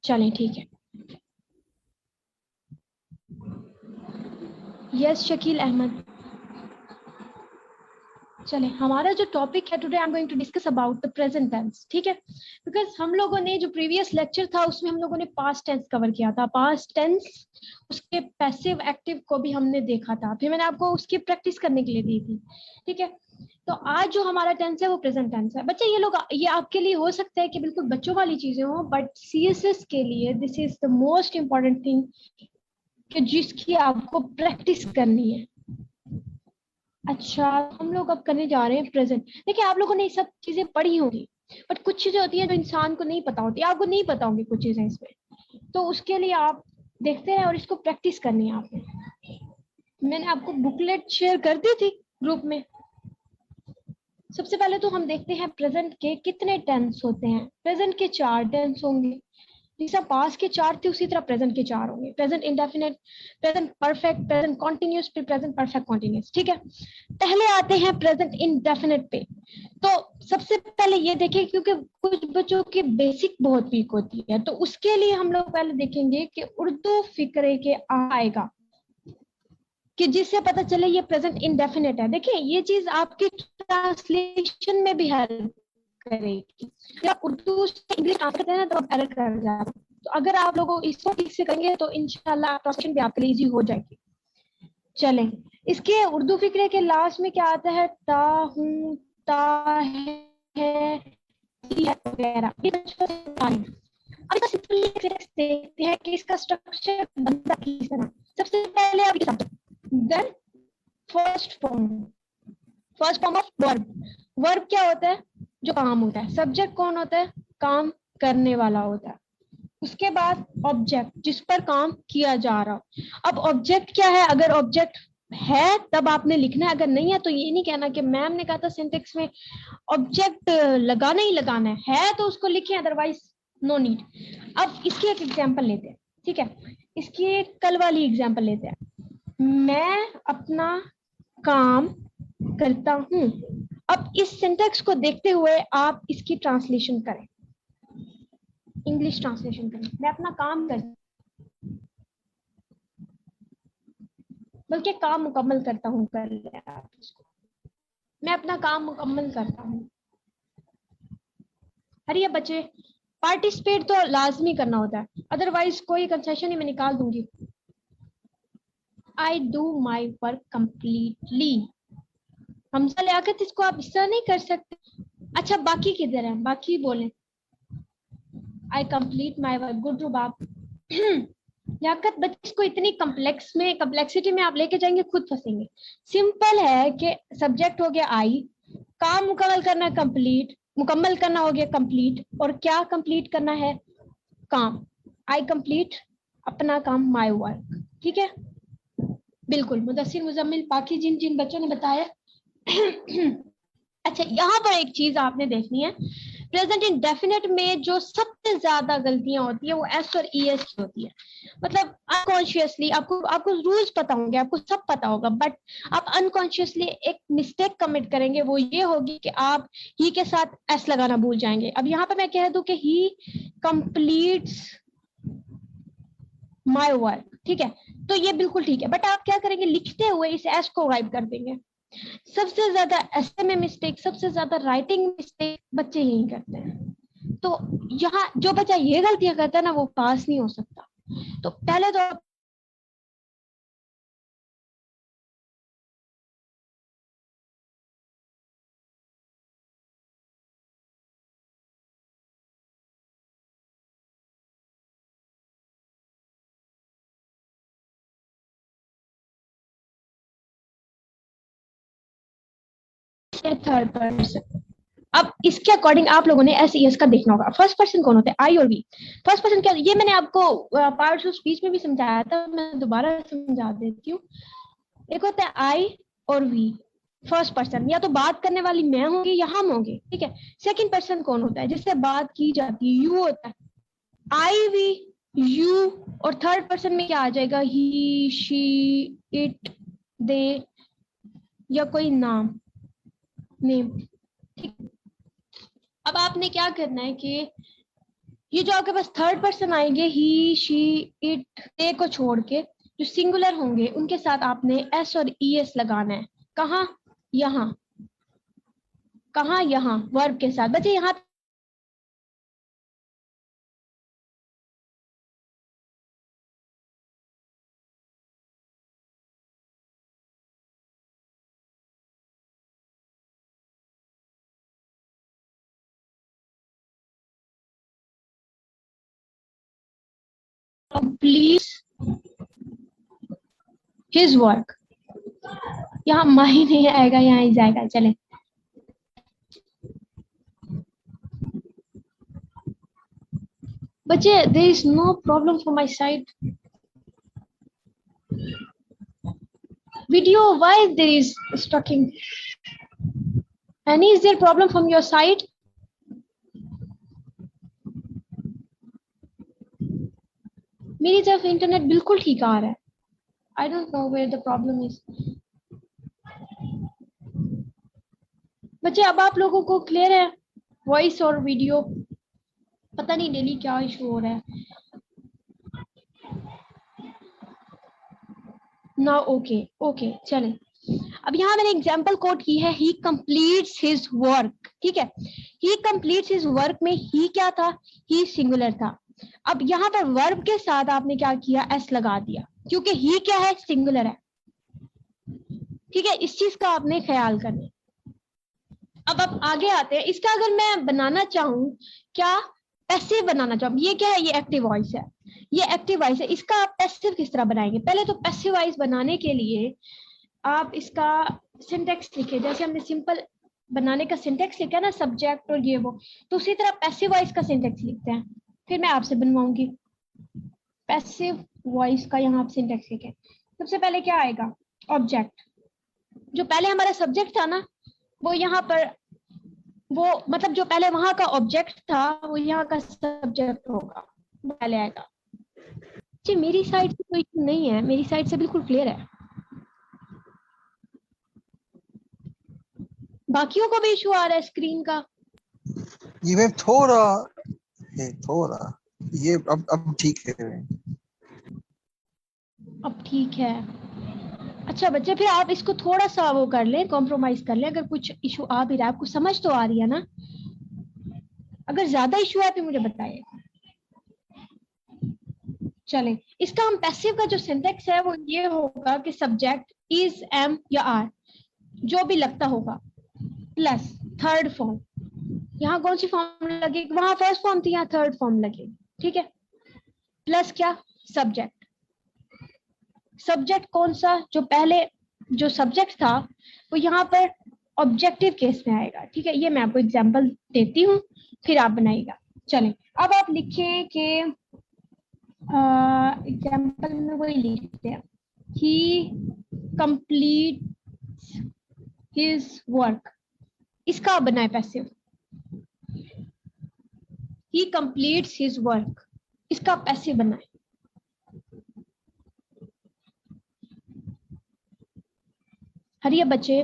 चलें ठीक है। यस शकील अहमद। चले, हमारा जो टॉपिक है today I am going to discuss about the present tense, ठीक है। बिकॉज हम लोगों ने जो प्रीवियस लेक्चर था उसमें हम लोगों ने पास्ट टेंस कवर किया था, पास्ट टेंस उसके पैसिव एक्टिव को भी हमने देखा था, फिर मैंने आपको उसकी प्रैक्टिस करने के लिए दी थी, ठीक है। तो आज जो हमारा टेंस है वो प्रेजेंट टेंस है। बच्चे ये आपके लिए हो सकता है कि बिल्कुल बच्चों वाली चीजें हो, बट सीएसएस के लिए this is the most important thing कि जिसकी आपको प्रैक्टिस करनी है। अच्छा, हम लोग अब करने जा रहे हैं प्रेजेंट। देखिए, आप लोगों ने ये सब चीजें पढ़ी होंगी, बट कुछ चीजें होती हैं जो इंसान को नहीं पता होती, आपको नहीं पता होंगी कुछ चीजें इसमें, तो उसके लिए आप देखते हैं और इसको प्रैक्टिस करनी है आपने। मैंने आपको बुकलेट शेयर कर दी थी ग्रुप में। सबसे पहले तो हम देखते हैं प्रेजेंट के कितने टेंस होते हैं। प्रेजेंट के 4 टेंस होंगे, जैसा पास्ट के 4 थे उसी तरह प्रेजेंट के 4 होंगे। Present indefinite, present perfect, present continuous, फिर प्रेजेंट परफेक्ट कॉन्टिन्यूस, ठीक है। पहले आते हैं प्रेजेंट इंडेफिनिट पे। तो सबसे पहले ये देखें, क्योंकि कुछ बच्चों की बेसिक बहुत वीक होती है, तो उसके लिए हम लोग पहले देखेंगे कि उर्दू फिक्रे के आएगा कि जिससे पता चले ये प्रेजेंट इंडेफिनिट है। देखिए, ये चीज आपकी ट्रांसलेशन में भी हेल्प करेगी। जब उर्दू से इंग्लिश ट्रांसलेट करते हैं तो आप एरर कर जाते हैं, तो अगर आप लोग इसको ठीक से करेंगे तो इंशाल्लाह ट्रांसलेशन भी आपके लिए इजी हो जाएगी। चलें, इसके उर्दू फिक्रे के लास्ट में क्या आता है? ता हूं, ता है वगैरह। अब इसका सिंपली देखते हैं कि इसका स्ट्रक्चर बनता किस तरह। सबसे पहले आप then first form of verb. Verb क्या होता है? जो काम होता है। सब्जेक्ट कौन होता है? काम करने वाला होता है। उसके बाद ऑब्जेक्ट, जिस पर काम किया जा रहा हो। अब ऑब्जेक्ट क्या है? अगर ऑब्जेक्ट है तब आपने लिखना है, अगर नहीं है तो ये नहीं कहना कि मैम ने कहा था सिंटेक्स में ऑब्जेक्ट लगाना ही लगाना है तो उसको लिखें, अदरवाइज नो नीड। अब इसकी एक एग्जांपल लेते हैं, ठीक है। इसकी एक कल वाली एग्जांपल लेते हैं। मैं अपना काम करता हूं। अब इस सिंटेक्स को देखते हुए आप इसकी ट्रांसलेशन करें, इंग्लिश ट्रांसलेशन करें। मैं अपना काम करता, बल्कि काम मुकम्मल करता हूं कर लिया आप इसको। मैं अपना काम मुकम्मल करता हूं। अरे ये बच्चे, पार्टिसिपेट तो लाजमी करना होता है, अदरवाइज कोई कंसेशन ही मैं निकाल दूंगी। I do my work completely. Hamza Liyaqat, इसको आप इस तरह नहीं कर सकते। अच्छा, बाकी किधर है? बाकी बोले। I complete my work. Good Rubab. Liyaqat, बच्चे को इतनी कम्प्लेक्सिटी में आप लेके जाएंगे खुद फंसेंगे। सिंपल है कि सब्जेक्ट हो गया आई, काम मुकम्मल करना कंप्लीट, मुकम्मल करना हो गया कंप्लीट, और क्या कंप्लीट करना है? काम। आई कंप्लीट अपना काम, माई वर्क, ठीक है। बिल्कुल मुदस्सिर, मुजम्मिल, बाकी जिन जिन बच्चों ने बताया। अच्छा, यहाँ पर एक चीज आपने देखनी है। प्रेजेंट इंडेफिनिट में जो सबसे ज्यादा गलतियां होती है वो एस और ई एस की होती है। मतलब अनकॉन्शियसली आपको आपको रूल्स पता होंगे, आपको सब पता होगा, बट आप अनकॉन्शियसली एक मिस्टेक कमिट करेंगे। वो ये होगी कि आप ही के साथ एस लगाना भूल जाएंगे। अब यहाँ पर मैं कह दूं कि ही कंप्लीट्स माई वर्क, ठीक है, तो ये बिल्कुल ठीक है। बट आप क्या करेंगे? लिखते हुए इस एस को गायब कर देंगे। सबसे ज्यादा ऐसे में मिस्टेक, सबसे ज्यादा राइटिंग मिस्टेक बच्चे यही करते हैं। तो यहाँ जो बच्चा ये गलतियां करता है ना, वो पास नहीं हो सकता। तो पहले तो थर्ड पर्सन। अब इसके अकॉर्डिंग आप लोगों ने एस एस का देखना होगा। फर्स्ट पर्सन कौन होता है? आई और वी। फर्स्ट पर्सन क्या? ये मैंने आपको पार्ट्स ऑफ स्पीच में भी समझाया था, मैं दोबारा समझा देती हूँ। एक होता है आई और वी, फर्स्ट पर्सन। या तो बात करने वाली मैं होंगी या हम होंगे, ठीक है। सेकंड पर्सन कौन होता है? जिससे बात की जाती है, यू होता है। आई वी यू। और थर्ड पर्सन में क्या आ जाएगा? ही शी इट दे, या कोई नाम, नेम, ठीक। अब आपने क्या करना है कि ये जो आपके पास थर्ड पर्सन आएंगे, ही, शी, इट, दे को छोड़ के जो सिंगुलर होंगे उनके साथ आपने एस और ई एस लगाना है। कहाँ? यहाँ। कहाँ? यहाँ वर्ब के साथ। बच्चे यहाँ प्लीज हिज वर्क, यहाँ माही नहीं आएगा, यहाँ ही जाएगा। चले, बच्चे there is no problem from my side. Video, why there is stucking? Any is there problem from your side? मेरी तरफ इंटरनेट बिल्कुल ठीक आ रहा है। I don't know where the problem is. बच्चे अब आप लोगों को क्लियर है वॉइस और वीडियो? पता नहीं डेली क्या इशू हो रहा है ना। ओके ओके चले। अब यहाँ मैंने एग्जाम्पल कोट की है, ही कंप्लीट्स हिज वर्क। ठीक है, ही कंप्लीट्स हिज वर्क में ही क्या था? ही सिंगुलर था। अब यहाँ पर वर्ब के साथ आपने क्या किया? एस लगा दिया, क्योंकि ही क्या है? सिंगुलर है। ठीक है, इस चीज का आपने ख्याल करना। अब आप आगे आते हैं। इसका अगर मैं बनाना चाहूँ, क्या पैसिव बनाना चाहूँ, ये क्या है? ये एक्टिव वॉइस है, ये एक्टिव वॉइस है। इसका आप पैसिव किस तरह बनाएंगे? पहले तो पैसिव वॉइस बनाने के लिए आप इसका सिंटेक्स लिखे, जैसे हमने सिंपल बनाने का सिंटेक्स लिखा है ना, सब्जेक्ट और ये वो, तो उसी तरह पैसिव वॉइस का सिंटेक्स लिखते हैं। फिर मैं आपसे बनवाऊंगी पैसिव वॉइस का। यहाँ आप सिंटेक्स लिखे। सबसे पहले क्या आएगा? ऑब्जेक्ट। जो पहले हमारा सब्जेक्ट था ना, वो यहाँ पर, वो मतलब जो पहले वहां का ऑब्जेक्ट था वो यहाँ का सब्जेक्ट होगा, पहले आएगा। जी मेरी साइड से कोई इशू नहीं है, मेरी साइड से बिल्कुल क्लियर है। बाकियों को भी इशू आ रहा है स्क्रीन का? ये मैम थोड़ा ये अब ठीक है। अब ठीक है। अच्छा बच्चे, फिर आप इसको थोड़ा सा वो कर लें, कॉम्प्रोमाइज कर लें। अगर कुछ इशू आ भी रहा है, आपको समझ तो आ रही है ना? अगर ज्यादा इशू है तो मुझे बताइए। चले, इसका हम पैसिव का जो सिंटेक्स है वो ये होगा कि सब्जेक्ट इज, एम या आर, जो भी लगता होगा, प्लस थर्ड फॉर्म। यहाँ कौन सी फॉर्म लगेगी? वहां फर्स्ट फॉर्म थी, यहाँ थर्ड फॉर्म लगेगी। ठीक है, प्लस क्या? सब्जेक्ट। सब्जेक्ट कौन सा? जो पहले जो सब्जेक्ट था वो यहाँ पर ऑब्जेक्टिव केस में आएगा। ठीक है, ये मैं आपको एग्जांपल देती हूँ, फिर आप बनाइएगा। चलें, अब आप लिखें कि एग्जांपल में वही लिखते हैं, ही कंप्लीट्स हिज वर्क। इसका आप बनाए पैसिव, ही कंप्लीट्स हिज वर्क, इसका पैसिव बनाए। हरिया बच्चे,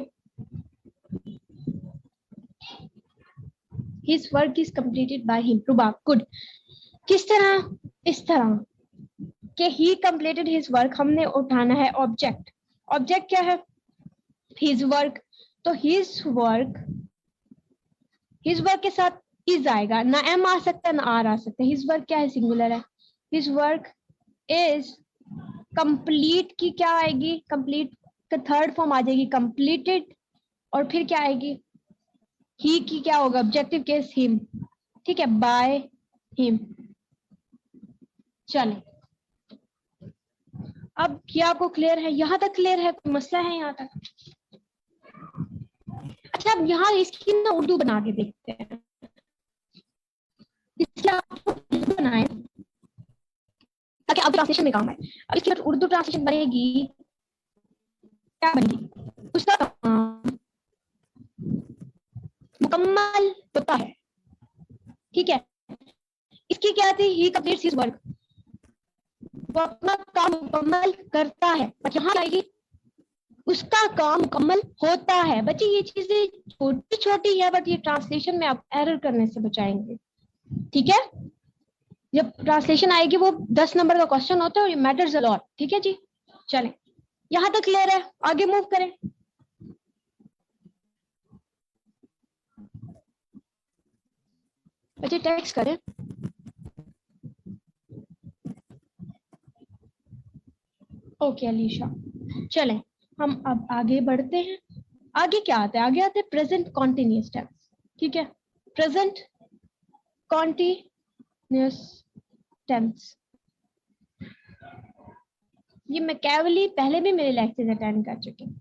his work is completed by him. Ruba, good. किस तरह? इस तरह कि he completed his work, हमने उठाना है ऑब्जेक्ट। ऑब्जेक्ट क्या है? his work। तो his work के साथ is आएगा, ना m आ सकता है ना r आ सकता है। his work क्या है? सिंगुलर है। his work is complete की क्या आएगी? complete का थर्ड फॉर्म आ जाएगी completed, और फिर क्या आएगी? ही की क्या होगा? Objective case him. ठीक है, बाय हिम। चले, अब क्या आपको क्लियर है? यहाँ तक क्लियर है? कोई मसला है यहाँ तक? अच्छा, अब यहाँ इसकी ना उर्दू बना के देखते हैं। इसकी आप उर्दू बनाए ताकि अब ट्रांसलेशन में काम आए। अब इसकी उर्दू ट्रांसलेशन बनेगी, क्या बनेगी? उसका काम मुकम्मल होता है। ठीक है, इसकी क्या थी? ही कंप्लीट्स हिज वर्क, वो अपना काम मुकम्मल करता है। बट यहाँ आएगी उसका काम मुकम्मल होता है। बच्चे ये चीजें छोटी छोटी है, बट ये ट्रांसलेशन में आप एरर करने से बचाएंगे। ठीक है, जब ट्रांसलेशन आएगी वो 10 नंबर का क्वेश्चन होता है और ये मैटर्स अ लॉट। ठीक है जी, चलें, यहां तक क्लियर है, आगे मूव करें। बच्चे टेक्स्ट करें। ओके अलीशा, चलें हम अब आगे बढ़ते हैं। आगे क्या आता है? आगे आते हैं प्रेजेंट कॉन्टिन्यूअस टेंस। ठीक है, प्रेजेंट कॉन्टिन्यूअस टेंस, ये मैं केवली पहले भी मेरे लेक्चर अटेंड कर चुकी हूँ।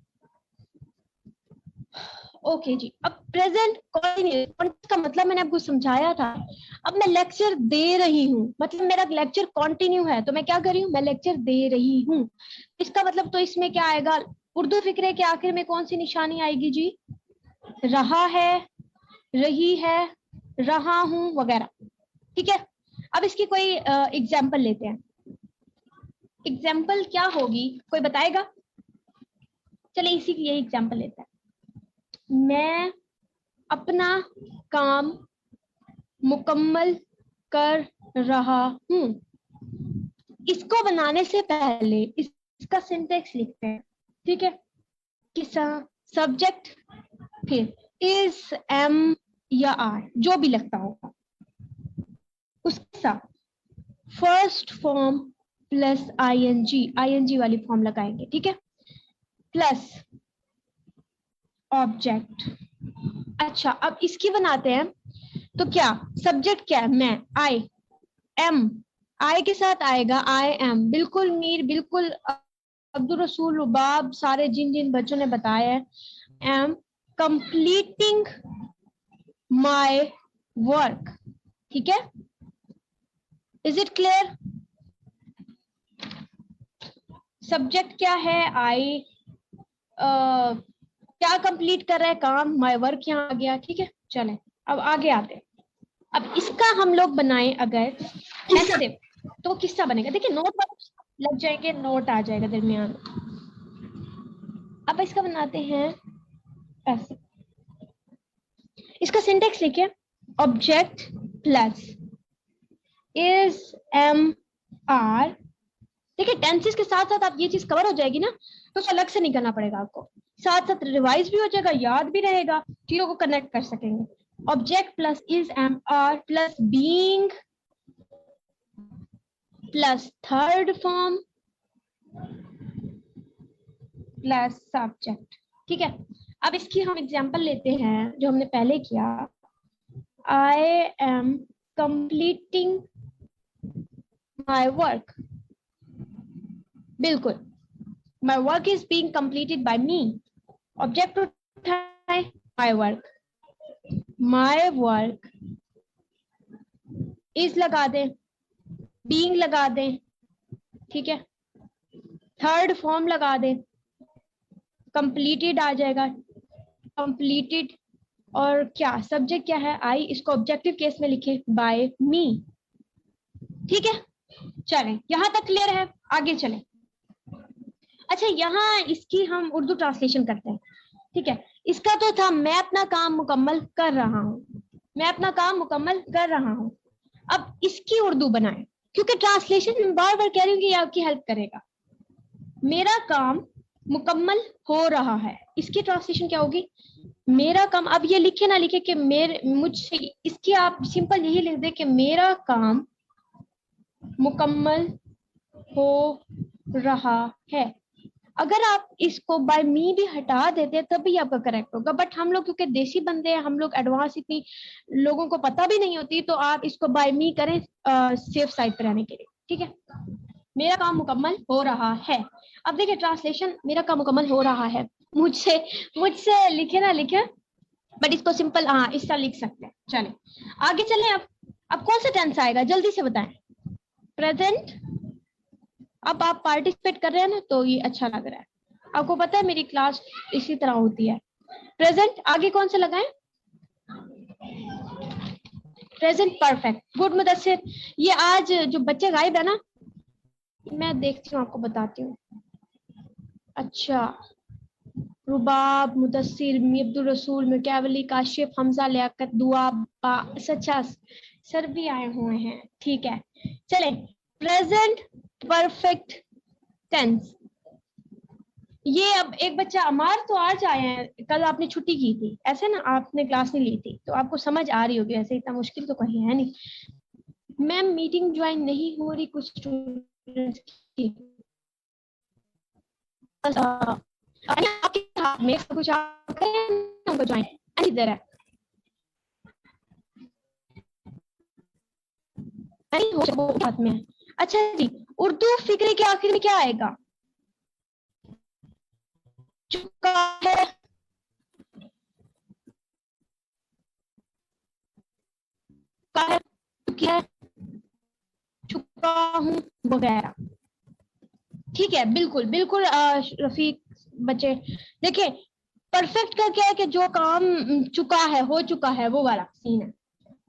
ओके जी, अब प्रेजेंट कॉन्टिन्यूअस का मतलब मैंने आपको समझाया था। अब मैं लेक्चर दे रही हूँ, मतलब मेरा लेक्चर कंटिन्यू है, तो मैं क्या कर रही हूँ? मैं लेक्चर दे रही हूँ। इसका मतलब तो इसमें क्या आएगा? उर्दू फिक्रे के आखिर में कौन सी निशानी आएगी जी? रहा है, रही है, रहा हूं वगैरह। ठीक है, अब इसकी कोई एग्जाम्पल लेते हैं। एग्जाम्पल क्या होगी, कोई बताएगा? चले इसी की यही एग्जाम्पल लेते हैं। मैं अपना काम मुकम्मल कर रहा हूं। इसको बनाने से पहले इसका सिंटेक्स लिखते हैं। ठीक है, किसा सब्जेक्ट, फिर इज, एम या आर, जो भी लगता होगा, उसके साथ फर्स्ट फॉर्म प्लस आईएनजी वाली फॉर्म लगाएंगे। ठीक है, प्लस ऑब्जेक्ट। अच्छा, अब इसकी बनाते हैं। तो क्या सब्जेक्ट क्या है? मैं, आई एम, आई के साथ आएगा आई एम, बिल्कुल मीर, बिल्कुल अब्दुल रसूल, रुबाब, सारे जिन जिन बच्चों ने बताया है, एम कंप्लीटिंग माय वर्क। ठीक है, इज इट क्लियर? सब्जेक्ट क्या है? आई, क्या कंप्लीट कर रहा है? काम, माय वर्क यहाँ आ गया। ठीक है, चलें अब आगे आते हैं। अब इसका हम लोग बनाएं अगर ऐसे, तो किसका बनेगा? देखिए नोट लग जाएंगे, नोट आ जाएगा दरमियान। अब इसका बनाते हैं ऐसे। इसका सिंटेक्स लिखिए, object plus is, am, are. देखिए टेंसेस के साथ साथ आप ये चीज कवर हो जाएगी ना, तो अलग से नहीं करना पड़ेगा आपको, साथ साथ रिवाइज भी हो जाएगा, याद भी रहेगा, चीजों को कनेक्ट कर सकेंगे। Object plus is, am, are plus being plus third form plus subject. ठीक है, अब इसकी हम एग्जांपल लेते हैं जो हमने पहले किया। I am completing my work. बिल्कुल, my work is being completed by me. Object उठाए, my work, my work is लगा दें, बीइंग लगा दें। ठीक है, थर्ड फॉर्म लगा दें, कंप्लीटेड आ जाएगा, कंप्लीटेड। और क्या सब्जेक्ट क्या है? आई, इसको ऑब्जेक्टिव केस में लिखे बाय मी। ठीक है, चलें यहां तक क्लियर है, आगे चलें। अच्छा, यहाँ इसकी हम उर्दू ट्रांसलेशन करते हैं। ठीक है, इसका तो था मैं अपना काम मुकम्मल कर रहा हूँ, मैं अपना काम मुकम्मल कर रहा हूँ। अब इसकी उर्दू बनाएं, क्योंकि ट्रांसलेशन में बार बार कह रही हूँ कि ये आपकी हेल्प करेगा। मेरा काम मुकम्मल हो रहा है, इसकी ट्रांसलेशन क्या होगी? मेरा काम, अब ये लिखे ना लिखे कि मेरे, मुझसे, इसकी आप सिंपल यही लिख दे कि मेरा काम मुकम्मल हो रहा है। अगर आप इसको बाय मी भी हटा देते तभी आपका करेक्ट होगा, बट हम लोग क्योंकि देसी बंदे हैं, हम लोग एडवांस इतनी लोगों को पता भी नहीं होती, तो आप इसको बाय मी करें सेफ साइड पर रहने के लिए। ठीक है, मेरा काम मुकम्मल हो रहा है। अब देखिए ट्रांसलेशन, मेरा काम मुकम्मल हो रहा है, मुझसे मुझसे लिखे ना लिखे, बट इसको सिंपल हाँ इस तरह लिख सकते हैं। चलें आगे चलें। अब कौन सा टेंस आएगा जल्दी से बताएं? प्रेजेंट। अब आप पार्टिसिपेट कर रहे हैं ना, तो ये अच्छा लग रहा है। आपको पता है मेरी क्लास इसी तरह होती है। प्रेजेंट, आगे कौन सा लगाएं? Present, perfect, good Mudassir. ये आज जो बच्चे गायब है ना, मैं देखती हूँ, आपको बताती हूँ। अच्छा, रुबाब, मुदस्सिर, अब्दुल रसूल, मिकावली, काशिफ, हमजा, लियाकत, दुआ, अच्छा सर भी आए हुए हैं, ठीक है। चले, प्रेजेंट परफेक्ट टेंस। ये अब एक बच्चा अमार तो आज आए हैं, कल आपने छुट्टी की थी, ऐसे ना आपने क्लास नहीं ली थी, तो आपको समझ आ रही होगी, ऐसे इतना मुश्किल तो कहीं है नहीं। मैम मीटिंग ज्वाइन नहीं हो रही कुछ स्टूडेंट्स की, आपके हाथ में कुछ आप ज्वाइन इधर है, नहीं हो वो हाथ में है। अच्छा जी, उर्दू फिक्रे के आखिर में क्या आएगा? चुका है, क्या चुका हूँ वगैरह, ठीक है। बिल्कुल बिल्कुल रफीक बच्चे, देखिए परफेक्ट का क्या है कि जो काम चुका है, हो चुका है, वो वाला सीन है।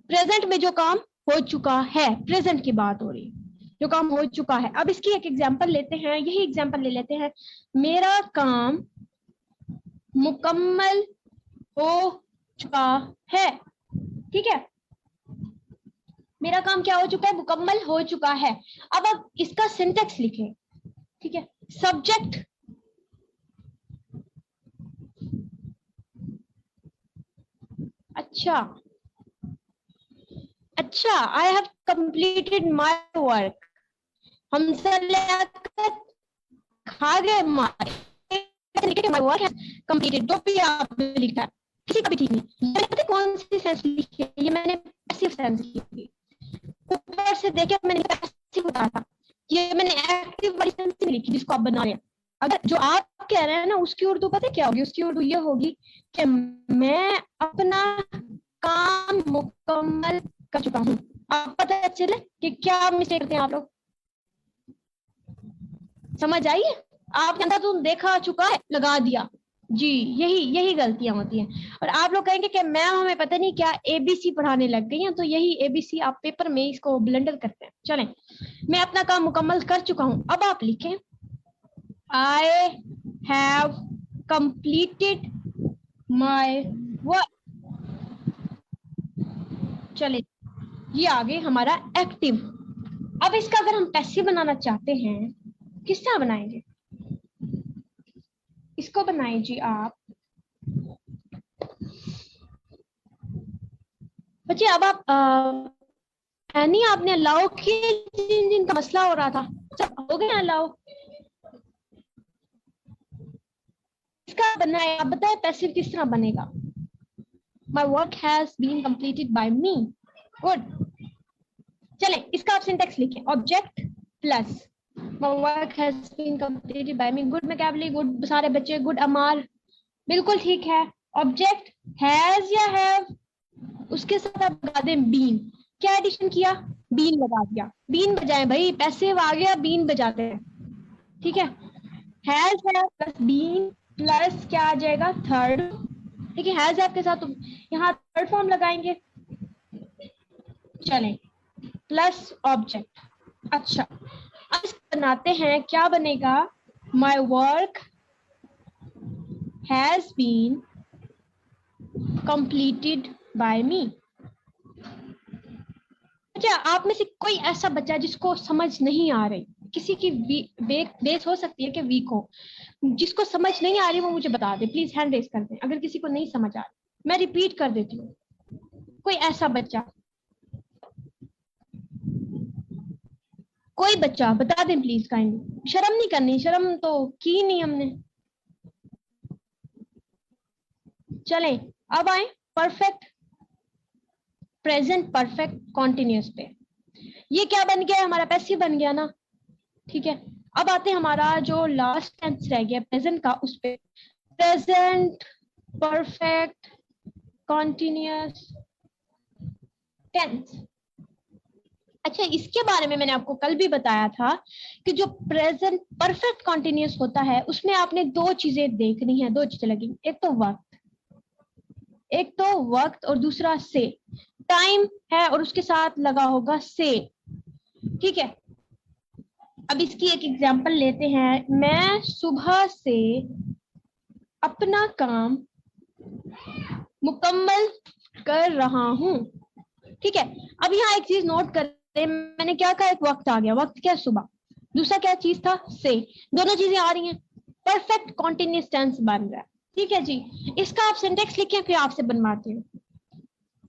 प्रेजेंट में जो काम हो चुका है, प्रेजेंट की बात हो रही है, जो काम हो चुका है। अब इसकी एक एग्जांपल लेते हैं, यही एग्जांपल ले लेते हैं, मेरा काम मुकम्मल हो चुका है, ठीक है। मेरा काम क्या हो चुका है? मुकम्मल हो चुका है। अब इसका सिंटेक्स लिखें, ठीक है। सब्जेक्ट, अच्छा अच्छा, आई हैव कंप्लीटेड माय वर्क, हम सब खा गए, माय वर्क हैज कंप्लीटेड, जो भी आप लिखा है किसी का भी ठीक नहीं। ये पता कौन सी सेंस लिखी है? ये मैंने पैसिव सेंस लिखी है, ऊपर से देखे मैंने पैसिव बताया था, ये मैंने एक्टिव वाली सेंस नहीं लिखी जिसको आप बना रहे हैं। अगर जो आप कह रहे हैं ना, उसकी उर्दू पता क्या होगी? उसकी उर्दू ये होगी कि मैं अपना काम मुकम्मल कर चुका हूँ। आप पता चले कि क्या मिस्टेक करते हैं आप लोग, समझ आई? आपके अंदर तो देखा चुका है, लगा दिया जी, यही गलतियां होती हैं। और आप लोग कहेंगे कि मैम हमें पता नहीं क्या एबीसी पढ़ाने लग गई हैं, तो यही एबीसी आप पेपर में इसको ब्लंडर करते हैं। चलें, मैं अपना काम मुकम्मल कर चुका हूं। अब आप लिखें आई हैव कंप्लीटेड माय वर्क। चले, ये आ गई हमारा एक्टिव। अब इसका अगर हम पैसिव बनाना चाहते हैं, किस तरह बनाएंगे? इसको बनाए जी आप बच्चे। अब आप नहीं, आपने अलाउ किए जिनका मसला हो रहा था, सब हो गया अलाउ। इसका बनाए, आप बताए पैसिव किस तरह बनेगा? My work has been completed by me, good. चलें, इसका आप सिंटेक्स लिखें, object plus my work has been completed by me, good मैकेबली, गुड सारे बच्चे, गुड अमार, बिल्कुल ठीक है। ऑब्जेक्ट हैज या हैव, उसके साथ आप लगा दें बीन। क्या एडिशन किया? बीन लगा दिया, बीन बजाए भाई, पैसिव आ गया, बीन बजाते हैं, ठीक है। हैज है प्लस बीन प्लस क्या आ जाएगा? थर्ड, ठीक है। हैज है के साथ तो यहाँ थर्ड फॉर्म लगाएंगे, चलें, प्लस ऑब्जेक्ट। अच्छा, अब इसको बनाते हैं, क्या बनेगा? My work has been completed by me. अच्छा, आप में से कोई ऐसा बच्चा है जिसको समझ नहीं आ रही? किसी की बेस हो सकती है कि वीक हो, जिसको समझ नहीं आ रही वो मुझे बता दे प्लीज, हैंड रेस कर दें अगर किसी को नहीं समझ आ रही। मैं रिपीट कर देती हूँ, कोई ऐसा बच्चा, कोई बच्चा बता दें प्लीज काइंडली, शर्म नहीं करनी, शर्म तो की नहीं हमने। चलें, अब आए परफेक्ट प्रेजेंट परफेक्ट कॉन्टिन्यूस पे। ये क्या बन गया? हमारा पैसिव बन गया ना, ठीक है। अब आते हैं हमारा जो लास्ट टेंस रह गया प्रेजेंट का, उस पे प्रेजेंट परफेक्ट कॉन्टिन्यूस टेंस। अच्छा, इसके बारे में मैंने आपको कल भी बताया था कि जो प्रेजेंट परफेक्ट कॉन्टिन्यूस होता है उसमें आपने दो चीजें देखनी है, दो चीजें लगेंगी, एक तो वक्त और दूसरा से। टाइम है और उसके साथ लगा होगा से, ठीक है। अब इसकी एक एग्जांपल लेते हैं, मैं सुबह से अपना काम मुकम्मल कर रहा हूं। ठीक है, अब यहाँ एक चीज नोट करें, मैंने क्या कहा, एक वक्त आ गया, वक्त क्या, सुबह, दूसरा क्या चीज था, से, दोनों चीजें आ रही हैं, परफेक्ट कॉन्टिन्यूअस टेंस बन रहा है। ठीक है जी, इसका आप सिंटेक्स लिखिए, फिर आपसे बनवाती हूँ।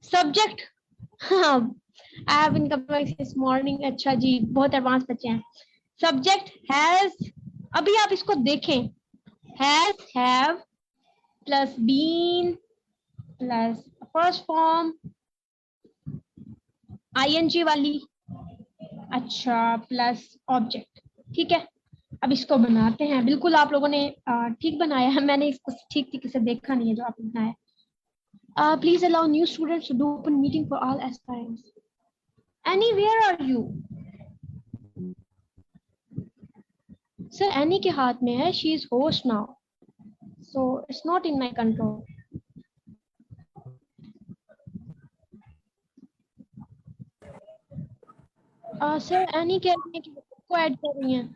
सब्जेक्ट, हाँ, I have been coming this morning, अच्छा जी, बहुत एडवांस बच्चे हैं। सब्जेक्ट हैज, अभी आप इसको देखें, has, have plus been plus first form ING वाली, अच्छा, प्लस ऑब्जेक्ट। ठीक है, अब इसको बनाते हैं। बिल्कुल आप लोगों ने ठीक बनाया है, मैंने इसको ठीक तरीके से देखा नहीं है जो आपने बनाया। Please allow new students to do open meeting for all aspirants. Annie, where are you? Sir Annie के हाथ में है, she is host now, so it's not in my control. Sir Annie कह रही है कि को ऐड कर रही हैं।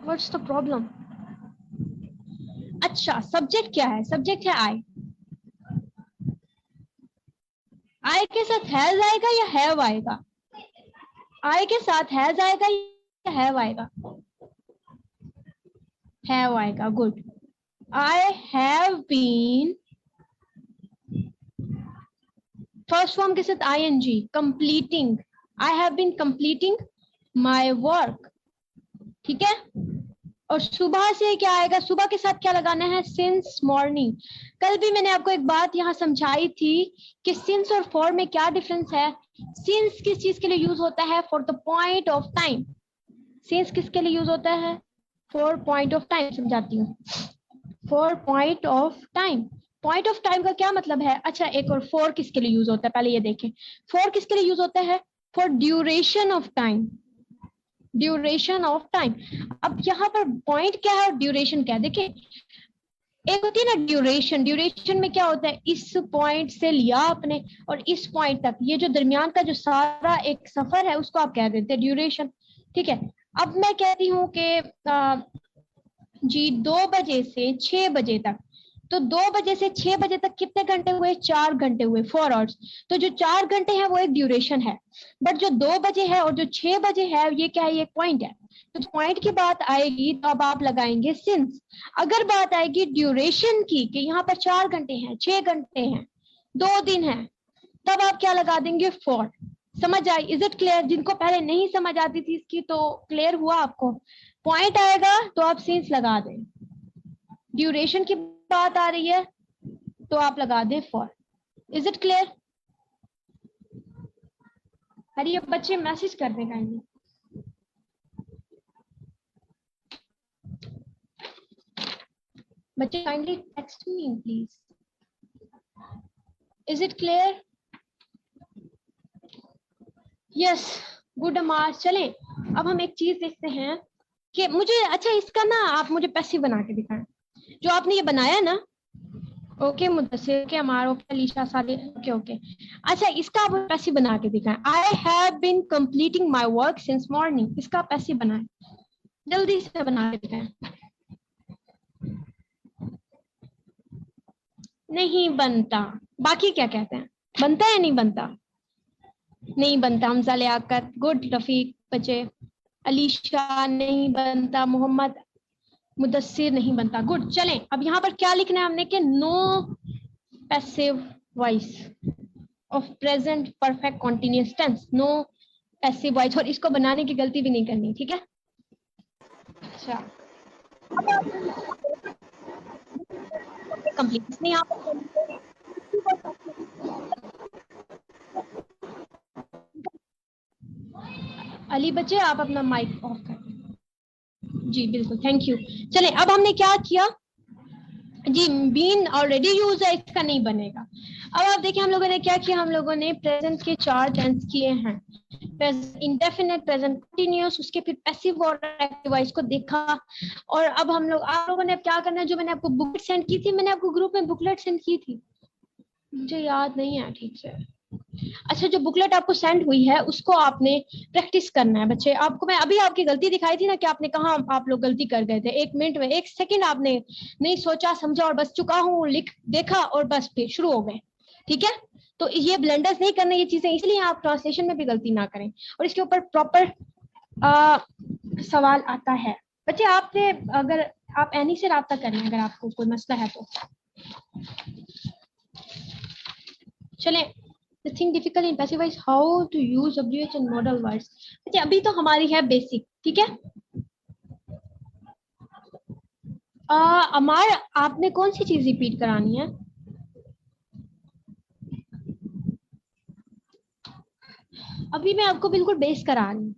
What's the problem? अच्छा, सब्जेक्ट क्या है? सब्जेक्ट है आई। आई के साथ हैज आएगा या हैव आएगा? आई के साथ हैज आएगा या हैव आएगा? हैव आएगा, good. I have been, first form के साथ ING, completing, I have been completing my work. ठीक है, और सुबह से क्या आएगा? सुबह के साथ क्या लगाना है? Since morning. कल भी मैंने आपको एक बात यहाँ समझाई थी कि सिंस और फॉर में क्या डिफरेंस है। सिंस किस चीज के लिए यूज होता है? For the point of time. Since किसके लिए यूज होता है? For point of time. समझाती हूँ, for point of time. Point of time का क्या मतलब है? अच्छा, एक और, फॉर किसके लिए यूज होता है? पहले ये देखें, फॉर किसके लिए यूज होता है? For duration of time, duration of time. अब यहाँ पर पॉइंट क्या है और ड्यूरेशन क्या है? देखिए, एक होती है ना ड्यूरेशन, ड्यूरेशन में क्या होता है? इस पॉइंट से लिया आपने और इस पॉइंट तक, ये जो दरमियान का जो सारा एक सफर है उसको आप कह देते हैं ड्यूरेशन। ठीक है, अब मैं कहती हूँ कि जी 2 बजे से 6 बजे तक, तो 2 बजे से 6 बजे तक कितने घंटे हुए? 4 घंटे हुए, 4 आवर्स। तो जो 4 घंटे हैं वो एक ड्यूरेशन है, बट जो 2 बजे है और जो 6 बजे है ये क्या है? ये पॉइंट है। तो पॉइंट की बात आएगी तो अब आप लगाएंगे सिंस। अगर बात आएगी ड्यूरेशन की कि यहाँ पर 4 घंटे हैं, 6 घंटे हैं, 2 दिन है, तब आप क्या लगा देंगे? फॉर। समझ आई? Is it clear? जिनको पहले नहीं समझ आती थी इसकी, तो क्लियर हुआ आपको? पॉइंट आएगा तो आप सिंस लगा दें, ड्यूरेशन की बात आ रही है तो आप लगा दें फॉर। Is it clear? अरे ये बच्चे मैसेज कर दें काइंडली। बच्चे kindly text me please. Is it clear? Yes, good Amar. चलें, अब हम एक चीज देखते हैं कि मुझे, अच्छा इसका ना आप मुझे पैसिव बना के दिखाएं, जो आपने ये बनाया ना। ओके मुद्दसिर के हमारा, ओके अलीशा साले, ओके ओके। अच्छा, इसका आप पैसिव बना के दिखाएं। I have been completing my work since morning, इसका पैसिव बनाएं, जल्दी से बना के दिखाएं। नहीं बनता। बाकी क्या कहते हैं? बनता है नहीं बनता? नहीं बनता। हमजा लियाकत, गुड। रफीक बच्चे, अलीशा नहीं बनता, मोहम्मद मुदस्सिर नहीं बनता, गुड। चलें, अब यहाँ पर क्या लिखना है हमने कि no passive voice of present perfect continuous tense, no passive voice, और इसको बनाने की गलती भी नहीं करनी, ठीक है? अच्छा, कंप्लीट नहीं आप अली बच्चे, आप अपना माइक ऑफ कर दें। जी बिल्कुल, थैंक यू। चलें, अब हमने क्या किया जी, बीन ऑलरेडी यूज है, इसका नहीं बनेगा। अब आप देखिए हम लोगों ने क्या किया, हम लोगों ने प्रेजेंट के 4 टेंस किए हैं, इंडेफिनिट, प्रेजेंट कंटीन्यूअस, उसके फिर पैसिव और एक्टिव वॉइस को देखा। और अब हम लोग, आप लोगों ने अब क्या करना है, जो मैंने आपको बुकलेट सेंड की थी, मैंने आपको ग्रुप में बुकलेट सेंड की थी, मुझे याद नहीं है ठीक से। अच्छा, जो बुकलेट आपको सेंड हुई है उसको आपने प्रैक्टिस करना है बच्चे। आपको मैं अभी आपकी गलती दिखाई थी ना कि आपने कहा आप लोग गलती कर गए थे, 1 मिनट में 1 सेकंड आपने नहीं सोचा समझा और बस चुका हूँ लिख देखा और बस फिर शुरू हो गए। ठीक है, तो ये ब्लेंडर्स नहीं करना ये चीजें, इसलिए आप ट्रांसलेशन में भी गलती ना करें और इसके ऊपर प्रॉपर सवाल आता है। बच्चे आपने अगर आप एनी से राब्ता करें अगर आपको कोई मसला है तो। चलें, the thing difficult in passive voice how to use WH and modal words। अच्छा, अभी तो हमारी है बेसिक, ठीक है। अमार आपने कौन सी चीज रिपीट करानी है? अभी मैं आपको बिल्कुल बेस करा रही हूँ,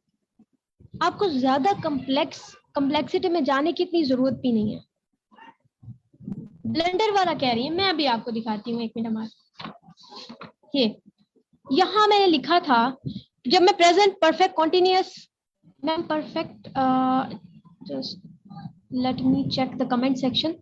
आपको ज्यादा कम्प्लेक्सिटी में जाने की इतनी जरूरत भी नहीं है। ब्लेंडर वाला कह रही है, मैं अभी आपको दिखाती हूँ, 1 मिनट अमार। ये यहाँ मैंने लिखा था जब मैं present perfect continuous ma'am perfect just let me check the comment section.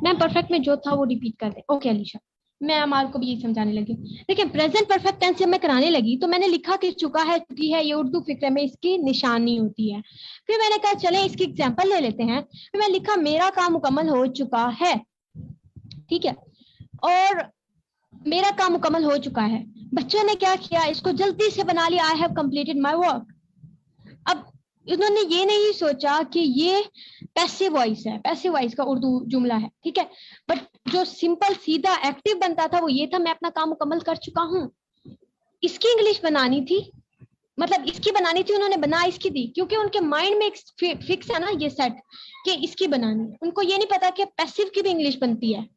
Ma'am perfect में जो था वो रिपीट कर दे। ओके अलीशा, मैं अमार को भी यही समझाने लगी। देखिए प्रेजेंट परफेक्ट टेंस जब मैं कराने लगी तो मैंने लिखा कि चुका है चुकी है, ये उर्दू फिक्र में इसकी निशानी होती है। फिर मैंने कहा चले इसकी एग्जांपल ले लेते हैं। फिर मैं लिखा मेरा काम मुकम्मल हो चुका है, ठीक है, और मेरा काम मुकम्मल हो चुका है। बच्चों ने क्या किया, इसको जल्दी से बना लिया, आई हैव कंप्लीटेड माय वर्क। अब इन्होंने ये नहीं सोचा कि ये पैसिव वॉइस है, पैसिव वॉइस का उर्दू जुमला है, ठीक है, बट जो सिंपल सीधा एक्टिव बनता था वो ये था मैं अपना काम मुकम्मल कर चुका हूँ। इसकी इंग्लिश बनानी थी, मतलब इसकी बनानी थी, उन्होंने बना इसकी दी, क्योंकि उनके माइंड में एक फिक्स है ना ये सेट कि इसकी बनानी है। उनको ये नहीं पता कि पैसिव की भी इंग्लिश बनती है,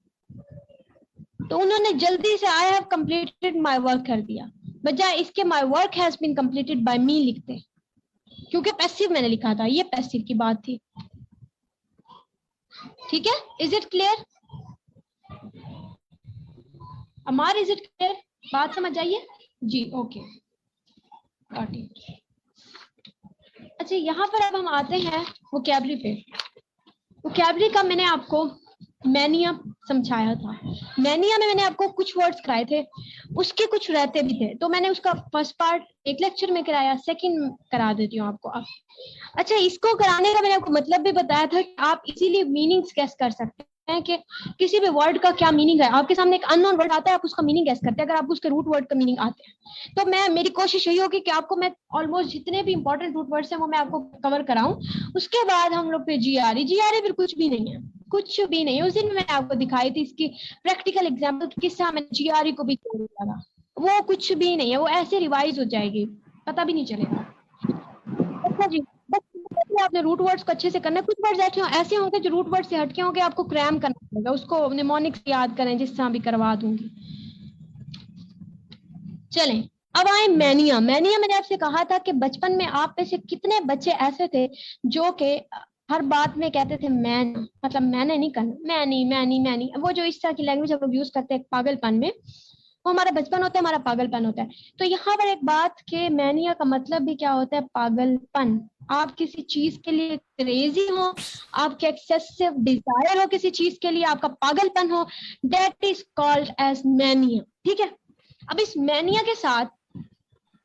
तो उन्होंने जल्दी से I have completed my work कर दिया, बजाय इसके my work has been completed by me लिखते, क्योंकि पैसिव मैंने लिखा था, ये पैसिव की बात थी। ठीक है, is it clear Amar, is it clear? बात समझ आइए जी, ओके गॉट इट। अच्छा, यहाँ पर अब हम आते हैं वोकैबुलरी पे। वोकैबुलरी का मैंने आपको मैनिया समझाया था। मैनिया में मैंने आपको कुछ वर्ड्स कराए थे, उसके कुछ रहते भी थे, तो मैंने उसका फर्स्ट पार्ट एक लेक्चर में कराया, सेकंड करा देती हूँ आपको अब। अच्छा, इसको कराने का मैंने आपको मतलब भी बताया था कि आप इजीली मीनिंग्स गेस कर सकते हैं कि किसी भी वर्ड का क्या मीनिंग है। आपके सामने एक अननोन वर्ड आता है, आप उसका मीनिंग गेस करते हैं, अगर आप उसके रूट वर्ड का मीनिंग आते हैं तो मेरी कोशिश यही होगी कि आपको मैं ऑलमोस्ट जितने भी इंपॉर्टेंट रूट वर्ड्स हैं वो मैं आपको कवर कराऊं। उसके बाद हम लोग फिर जीआरई फिर कुछ भी नहीं है, कुछ भी नहीं। उस दिन मैंने आपको दिखाई थी इसकी प्रैक्टिकल एग्जाम्पल, किस्सा मैंने जीआरई को भी जोड़ा था, वो कुछ भी नहीं है, वो ऐसे रिवाइज हो जाएगी, पता भी नहीं चलेगा। अच्छा जी, बस आपने रूट वर्ड्स को अच्छे से करना है। कुछ वर्ड्स ऐसे होंगे जो रूट वर्ड से हटके होंगे, आपको क्रैम करना पड़ेगा, उसको निमोनिक्स याद करें, जिस तरह भी करवा दूंगी। चलें, अब आए मैनिया। मैनिया मैंने आपसे कहा था कि बचपन में आप में से कितने बच्चे ऐसे थे जो कि हर बात में कहते थे मैन, मतलब मैंने नहीं करना, मैनी, वो जो इस तरह की लैंग्वेज हम लोग यूज करते हैं पागलपन में, वो हमारा बचपन होता है, हमारा पागलपन होता है। तो यहाँ पर एक बात के मैनिया का मतलब भी क्या होता है, पागलपन। आप किसी चीज के लिए क्रेजी हो, आपके एक्सेसिव डिजायर हो किसी चीज के लिए, आपका पागलपन हो, that is called egomania. ठीक है, अब इस मैनिया के साथ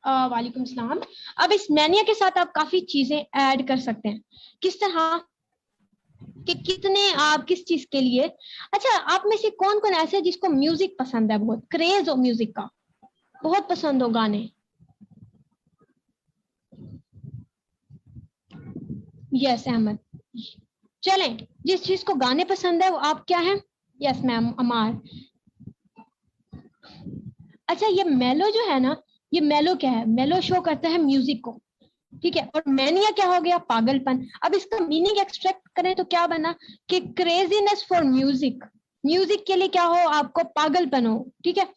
वालेकुम सलाम, अब इस मैनिया के साथ आप काफी चीजें ऐड कर सकते हैं। किस तरह कि कितने आप किस चीज के लिए। अच्छा, आप में से कौन कौन ऐसे है जिसको म्यूजिक पसंद है, बहुत क्रेज हो म्यूजिक का, बहुत पसंद हो गाने? यस अहमद, चलें, जिस चीज को गाने पसंद है वो आप क्या है? यस मैम अमार। अच्छा, ये मेलो जो है ना, ये मेलो क्या है, मेलो शो करता है म्यूजिक को, ठीक है, और मैनिया क्या हो गया, पागलपन। अब इसका मीनिंग एक्सट्रैक्ट करें तो क्या बना कि क्रेजीनेस फॉर म्यूजिक, म्यूजिक के लिए क्या हो, आपको पागलपन हो, ठीक है।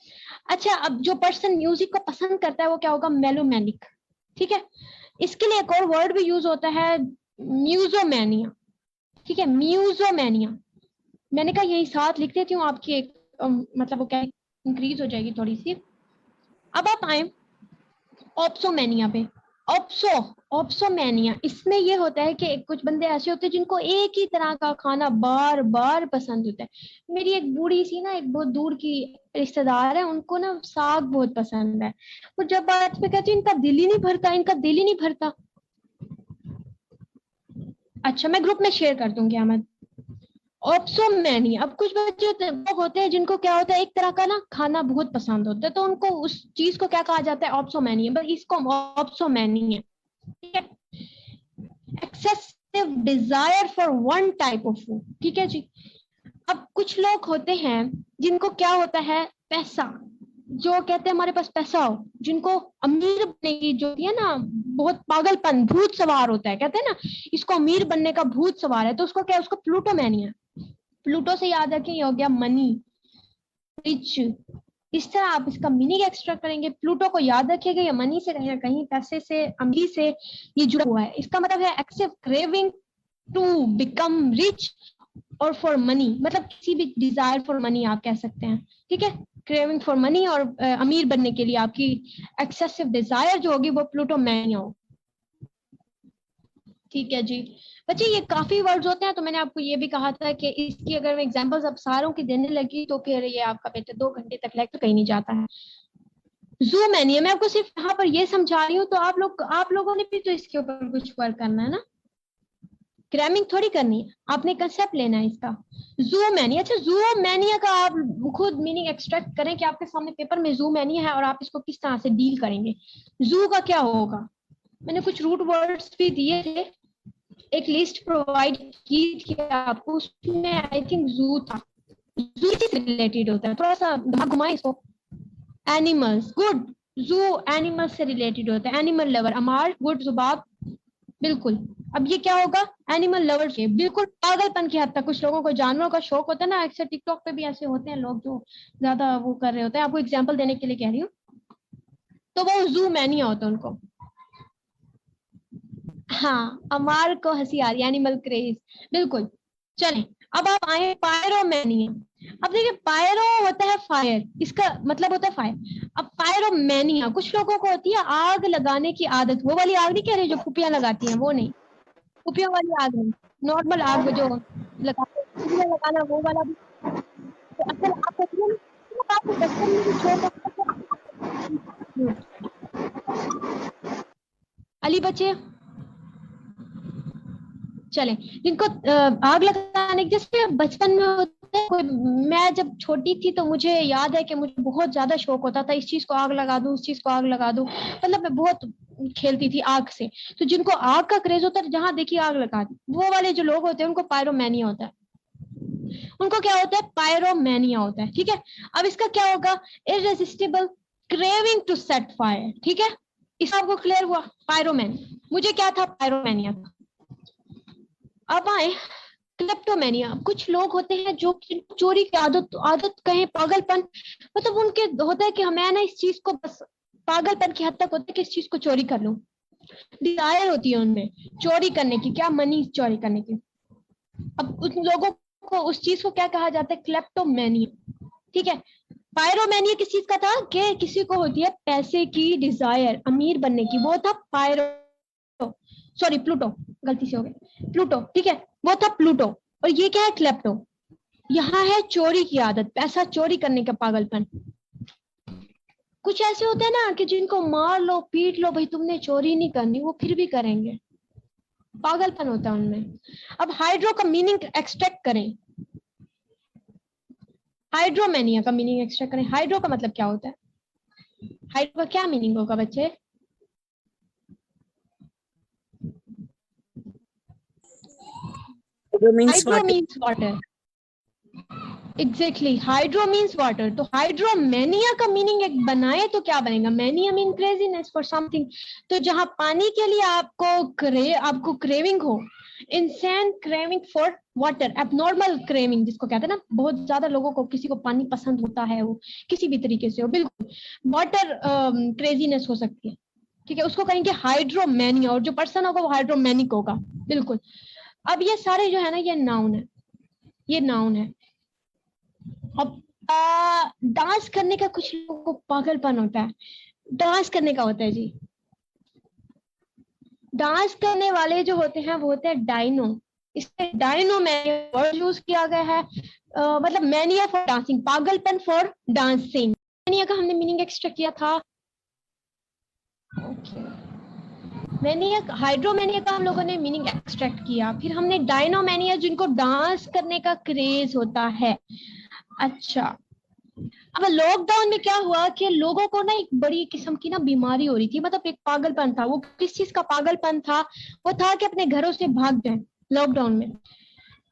अच्छा, अब जो पर्सन म्यूजिक को पसंद करता है वो क्या होगा, मेलोमैनिक, ठीक है। इसके लिए एक और वर्ड भी यूज होता है, म्यूजोमैनिया, ठीक है, म्यूजोमैनिया। मैंने कहा यही साथ लिख देती हूँ, आपकी एक मतलब वो क्या इंक्रीज हो जाएगी थोड़ी सी। अब आप आए ऑप्सोमैनिया पे। ऑप्सो ऑप्सोमैनिया, इसमें ये होता है कि कुछ बंदे ऐसे होते हैं जिनको एक ही तरह का खाना बार बार पसंद होता है। मेरी एक बूढ़ी सी ना, एक बहुत दूर की रिश्तेदार है, उनको ना साग बहुत पसंद है। वो जब बात पे कहती है इनका दिल ही नहीं भरता, इनका दिल ही नहीं भरता। अच्छा, मैं ग्रुप में शेयर कर दूंगी अहमद। ऑप्सोमैनिया, अब कुछ बच्चे लोग होते हैं जिनको क्या होता है, एक तरह का ना खाना बहुत पसंद होता है, तो उनको उस चीज को क्या कहा जाता है, ऑप्सोमैनिया। बस इसको ऑप्सोमैनिया, ठीक है। Excessive desire for one type of food, ठीक है जी। अब कुछ लोग होते हैं जिनको क्या होता है, पैसा, जो कहते हैं हमारे पास पैसा हो, जिनको अमीर बनने की जो है ना, बहुत पागलपन, भूत सवार होता है, कहते हैं ना इसको अमीर बनने का भूत सवार है, तो उसको क्या, उसको प्लूटोमैनिया। प्लूटो से याद रखें, ये हो गया मनी, रिच। इस तरह आप इसका मीनिंग एक्सट्रैक्ट करेंगे। प्लूटो को याद रखिएगा, ये मनी से कहीं ना कहीं, पैसे से, अमीरी से ये जुड़ा हुआ है। इसका मतलब है excess craving to become rich और फॉर मनी, मतलब किसी भी डिजायर फॉर मनी आप कह सकते हैं, ठीक है। क्रेविंग फॉर मनी और अमीर बनने के लिए आपकी एक्सेसिव डिजायर जो होगी वो प्लूटोमैनिया हो, ठीक है जी। बच्चे ये काफी वर्ड्स होते हैं, तो मैंने आपको ये भी कहा था कि इसकी अगर मैं एग्जांपल्स अब सारों की देने लगी तो फिर ये आपका बेटा 2 घंटे तक लेक्चर कहीं नहीं जाता है। जूम मैनिया, मैं आपको सिर्फ यहाँ पर ये समझा रही हूँ, तो आप लोगों ने भी तो इसके ऊपर कुछ वर्क करना है ना, क्रैमिंग थोड़ी करनी है, आपने कंसेप्ट लेना है इसका। जूम मैनिया, अच्छा जूम मैनिया का आप खुद मीनिंग एक्सट्रैक्ट करें कि आपके सामने पेपर में जूम मैनिया है और आप इसको किस तरह से डील करेंगे। जू का क्या होगा, मैंने कुछ रूट वर्ड्स भी दिए थे, एक लिस्ट प्रोवाइड की थी आपको, उसमें आई थिंक जू था। जू से रिलेटेड होता है, थोड़ा सा दिमाग घुमाए इसको। एनिमल्स, गुड, जू एनिमल्स से रिलेटेड होता है। एनिमल लवर, अमार, गुड, जुबाब, बिल्कुल। अब ये क्या होगा, एनिमल लवर के बिल्कुल पागलपन की हद तक। कुछ लोगों को जानवरों का शौक होता है ना, अक्सर टिकटॉक पे भी ऐसे होते हैं लोग जो ज्यादा वो कर रहे होते हैं, आपको एग्जांपल देने के लिए कह रही हूँ, तो वो जू मैनिया होता है उनको। हाँ, अमार को हंसी आ रही, एनिमल क्रेज, बिल्कुल। चलें, अब आप आए पायरोमैनिया। अब देखिए, पायरो होता है फायर, इसका मतलब होता है फायर। अब पायरोमैनिया कुछ लोगों को होती है आग लगाने की आदत, वो वाली आग नहीं कह रही जो फुफिया लगाती हैं, वो नहीं, फुफिया वाली आग नहीं, नॉर्मल आग जो लगाते हैं, फुफिया लगाना वो वाला भी। तो असल आप आपको बचपन में भी शौक होता है। अली बच्चे, चले, जिनको आग लगाने के, जैसे बचपन में होता है कोई, मैं जब छोटी थी तो मुझे याद है कि मुझे बहुत ज्यादा शौक होता था, इस चीज को आग लगा दूं, उस चीज को आग लगा दूं, मतलब मैं बहुत खेलती थी आग से। तो जिनको आग का क्रेज होता है, जहां देखिए आग लगा दी, वो वाले जो लोग होते हैं उनको पायरोमैनिया होता है। उनको क्या होता है, पायरोमैनिया होता है, ठीक है। अब इसका क्या होगा, irresistible craving to set fire, ठीक है। इस आपको क्लियर हुआ, पायरोमैन, मुझे क्या था, पायरोमैनिया था। अब आए क्लेप्टोमेनिया, कुछ लोग होते हैं जो चोरी की आदत आदत कहें, पागलपन, मतलब उनके होता है कि मैं ना इस चीज को बस, पागलपन की हद तक होता है कि इस चीज को चोरी कर लूं, डिजायर होती है उनमें चोरी करने की, क्या, मनी चोरी करने की। अब उन लोगों को उस चीज को क्या कहा जाता है, क्लेप्टोमेनिया, ठीक है। पायरोमैनिया किस चीज का था, कि किसी को होती है पैसे की डिजायर, अमीर बनने की, वो था पायरो, सॉरी प्लूटो, गलती से हो गया, प्लूटो, ठीक है, वो था प्लूटो। और ये क्या है, क्लेप्टो, यहाँ है चोरी की आदत, पैसा चोरी करने का पागलपन। कुछ ऐसे होते हैं ना कि जिनको मार लो पीट लो, भाई तुमने चोरी नहीं करनी, वो फिर भी करेंगे, पागलपन होता है उनमें। अब हाइड्रो का मीनिंग एक्सट्रैक्ट करें, हाइड्रोमेनिया का मीनिंग एक्सट्रैक्ट करें। हाइड्रो का मतलब क्या होता है, हाइड्रो का क्या मीनिंग होगा बच्चे, hydro means water, exactly, hydro means water. तो हाइड्रोमेनिया का मीनिंग एक बनाए तो क्या बनेगा, mania mean craziness for something. तो जहां पानी के लिए आपको क्रेविंग हो, इंसान craving for water, abnormal craving जिसको कहते हैं ना, बहुत ज्यादा लोगों को, किसी को पानी पसंद होता है, वो किसी भी तरीके से हो, बिल्कुल वाटर क्रेजीनेस हो सकती है, ठीक है, उसको कहेंगे हाइड्रोमेनिया, और जो पर्सन होगा वो हाइड्रोमेनिक होगा, बिल्कुल। अब ये सारे जो है ना, ये नाउन है, ये नाउन है। अब डांस करने का कुछ लोगों को पागलपन होता है, डांस करने का होता है जी, डांस करने वाले जो होते हैं वो होते हैं डायनो। इसमें डायनो मैनिया वर्ड यूज किया गया है, मतलब मैनिया फॉर डांसिंग, पागलपन फॉर डांसिंग। मैनिया का हमने मीनिंग एक्सट्रैक्ट किया था। मैनिया, हाइड्रोमैनिया का हम लोगों ने मीनिंग एक्सट्रैक्ट किया। फिर हमने डायनोमैनिया, जिनको डांस करने का क्रेज होता है। अच्छा, अब लॉकडाउन में क्या हुआ कि लोगों को ना एक बड़ी किस्म की ना बीमारी हो रही थी, मतलब एक पागलपन था। वो किस चीज का पागलपन था? वो था कि अपने घरों से भाग जाएं लॉकडाउन में।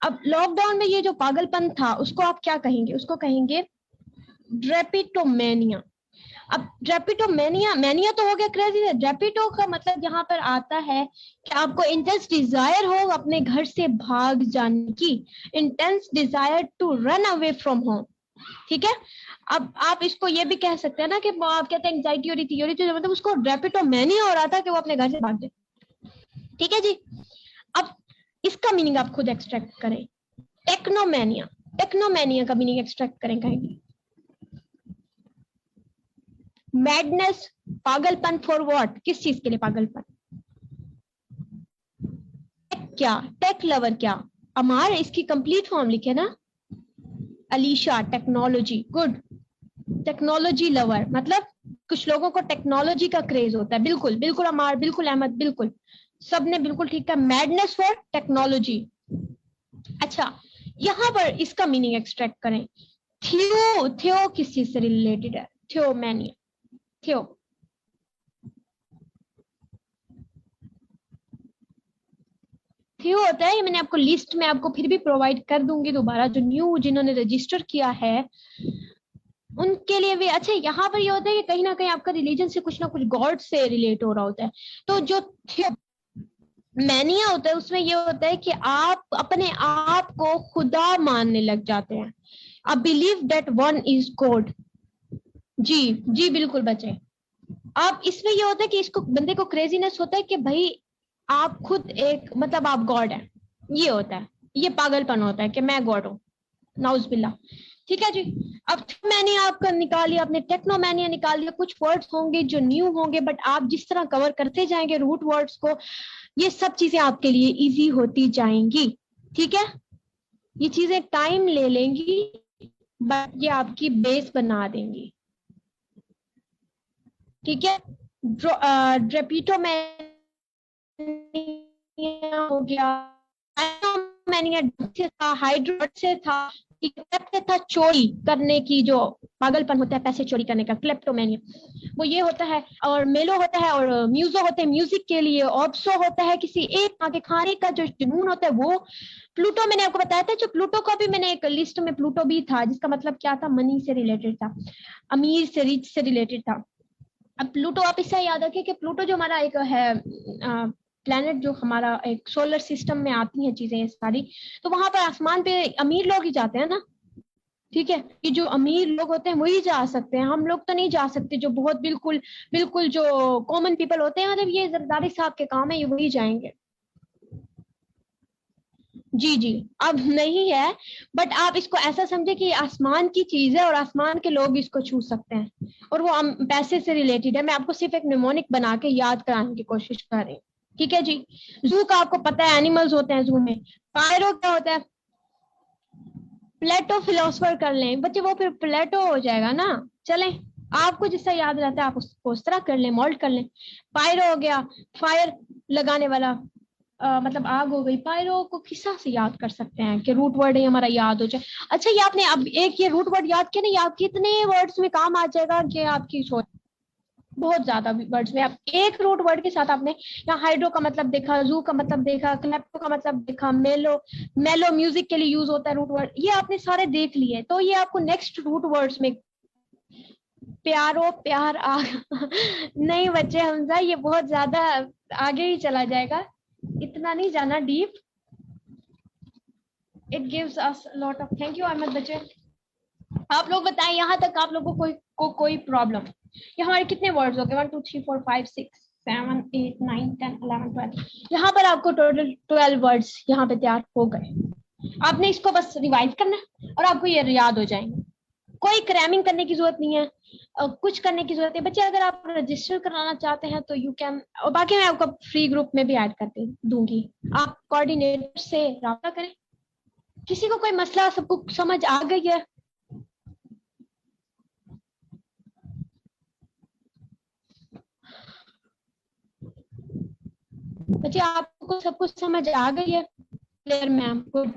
अब लॉकडाउन में ये जो पागलपन था उसको आप क्या कहेंगे? उसको कहेंगे ड्रेपिटोमेनिया। अब ड्रेपिटोमेनिया, मैनिया तो हो गया क्रेजी, ड्रेपिटो का मतलब यहाँ पर आता है कि आपको इंटेंस डिजायर हो अपने घर से भाग जाने की, intense desire to run away from home. ठीक है, अब आप इसको ये भी कह सकते हैं ना कि आप कहते हैं एंजाइटी हो रही थी, मतलब उसको ड्रेपिटोमेनिया हो रहा था कि वो अपने घर से भाग जाए। ठीक है जी, अब इसका मीनिंग आप खुद एक्सट्रैक्ट करें। टेक्नोमेनिया, टेक्नोमेनिया का मीनिंग एक्सट्रैक्ट करें कहेंगे मैडनेस, पागलपन फॉर व्हाट, किस चीज के लिए पागलपन? क्या टेक लवर, क्या अमार, इसकी कंप्लीट फॉर्म लिखे ना, Alisha, technology, good, technology lover, मतलब कुछ लोगों को टेक्नोलॉजी का क्रेज होता है। बिल्कुल बिल्कुल अमार, बिल्कुल अहमद, बिल्कुल सबने बिल्कुल ठीक है, मैडनेस फॉर टेक्नोलॉजी। अच्छा, यहां पर इसका मीनिंग एक्सट्रैक्ट करें। थियो, थियो किस चीज से रिलेटेड है? थियोमेनिया, थियो, थियो होता है, ये मैंने आपको लिस्ट में आपको फिर भी प्रोवाइड कर दूंगी दोबारा, जो न्यू जिन्होंने रजिस्टर किया है उनके लिए भी। अच्छा, यहाँ पर ये होता है कि कहीं ना कहीं आपका रिलीजन से कुछ ना कुछ गॉड से रिलेट हो रहा होता है। तो जो मैनिया होता है उसमें ये होता है कि आप अपने आप को खुदा मानने लग जाते हैं। आप believe that one is God. जी जी बिल्कुल बच्चे, आप इसमें ये होता है कि इसको बंदे को क्रेजीनेस होता है कि भाई आप खुद एक, मतलब आप गॉड है, ये होता है, ये पागलपन होता है कि मैं गॉड हूँ, नाउजुबिल्लाह। ठीक है जी, अब मैंने आपका निकाल लिया, आपने टेक्नोमैनिया निकाल लिया। कुछ वर्ड्स होंगे जो न्यू होंगे, बट आप जिस तरह कवर करते जाएंगे रूट वर्ड्स को, ये सब चीजें आपके लिए इजी होती जाएंगी। ठीक है, ये चीजें टाइम ले लेंगी बट ये आपकी बेस बना देंगी। ठीक है, ड्रेपिटोमैनिया हो गया, मैनिया से था, हाइड्रो से था, से था चोरी करने की, जो पागलपन होता है पैसे चोरी करने का, क्लेप्टोमेनिया वो ये होता है। और मेलो होता है, और म्यूजो होते हैं म्यूजिक के लिए, ऑप्सो होता है किसी एक आगे खाने का जो जुनून होता है वो। प्लूटो मैंने आपको बताया था, जो प्लूटो का भी मैंने एक लिस्ट में प्लूटो भी था, जिसका मतलब क्या था, मनी से रिलेटेड था, अमीर से, रिच से रिलेटेड था। अब प्लूटो आप इससे याद रखिए कि प्लूटो जो हमारा एक है प्लैनेट, जो हमारा एक सोलर सिस्टम में आती हैं चीजें सारी, तो वहां पर आसमान पे अमीर लोग ही जाते हैं ना। ठीक है, कि जो अमीर लोग होते हैं वही जा सकते हैं, हम लोग तो नहीं जा सकते, जो बहुत बिल्कुल बिल्कुल जो कॉमन पीपल होते हैं, मतलब ये जरदारी साहब के काम है, ये वही जाएंगे। जी जी, अब नहीं है, बट आप इसको ऐसा समझे कि आसमान की चीज है और आसमान के लोग इसको छू सकते हैं, और वो पैसे से रिलेटेड है। मैं आपको सिर्फ एक निमोनिक बना के याद कराने की कोशिश कर रही हूँ। ठीक है जी, जू का आपको पता है एनिमल्स होते हैं जू में। पायरो क्या होता है? प्लेटो फिलोसफर कर लें बच्चे, वो फिर प्लेटो हो जाएगा ना। चलें, आपको जिससा याद रहता है आप उसको उस तरह कर लें, मोल्ड कर लें। पायरो हो गया, फायर लगाने वाला, मतलब आग हो गई। पायरो को किसा से याद कर सकते हैं कि रूट वर्ड है हमारा याद हो जाए। अच्छा, ये आपने अब एक ये रूट वर्ड याद किया ना, ये आप कितने वर्ड्स में काम आ जाएगा कि आपकी सोच, बहुत ज्यादा वर्ड्स में। आप एक रूट वर्ड के साथ आपने यहाँ हाइड्रो का मतलब देखा, जू का मतलब देखा, क्लेप्टो का मतलब देखा, मेलो, मेलो म्यूजिक के लिए यूज होता है रूट वर्ड, ये आपने सारे देख लिए। तो ये आपको नेक्स्ट रूट वर्ड्स में प्यारो, प्यार आ नहीं बच्चे हमजा, ये बहुत ज्यादा आगे ही चला जाएगा, इतना नहीं जाना deep. It gives us lot of, thank you Ahmed बच्चे। आप लोग बताएं यहाँ तक आप लोगों को कोई प्रॉब्लम? ये हमारे कितने वर्ड्स हो गए? 1 2 3 4 5 6 7 8 9 10 11 12। यहाँ पर आपको टोटल 12 वर्ड्स यहाँ पे तैयार हो गए। आपने इसको बस रिवाइज करना है और आपको ये याद हो जाएंगे। कोई क्रैमिंग करने की जरूरत नहीं है। कुछ करने की जरूरत है बच्चे। अगर आप रजिस्टर कराना चाहते हैं तो यू कैन, और बाकी मैं आपको फ्री ग्रुप में भी ऐड कर दूंगी। आप कोऑर्डिनेटर से राब्ता करें। किसी को कोई मसला, सबको समझ आ गई है? बच्चे आपको सब कुछ समझ आ गई है? Clear ma'am, good.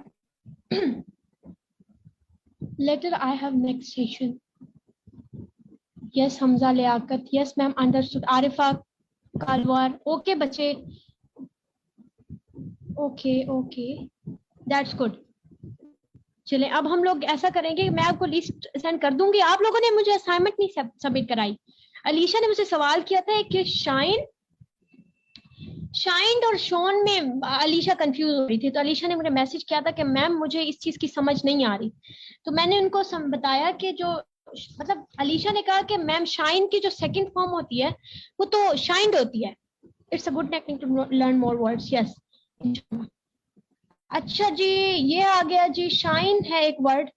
Later I have next session. Yes Hamza Liyaqat, yes ma'am understood. Arifa Kalwar, okay बच्चे, ओके ओके, दैट्स गुड। चले अब हम लोग ऐसा करेंगे, मैं आपको लिस्ट सेंड कर दूंगी। आप लोगों ने मुझे असाइनमेंट नहीं सबमिट कराई। अलीशा ने मुझे सवाल किया था कि शाइन और शॉन में अलीशा कंफ्यूज हो रही थी, तो अलीशा ने मुझे मैसेज किया था कि मैम मुझे इस चीज की समझ नहीं आ रही। तो मैंने उनको बताया कि जो मतलब अलीशा ने कहा कि मैम शाइन की जो सेकंड फॉर्म होती है वो तो शाइंड होती है। It's a good technique to learn more words. Yes, अच्छा जी, ये आ गया जी, शाइन है एक वर्ड।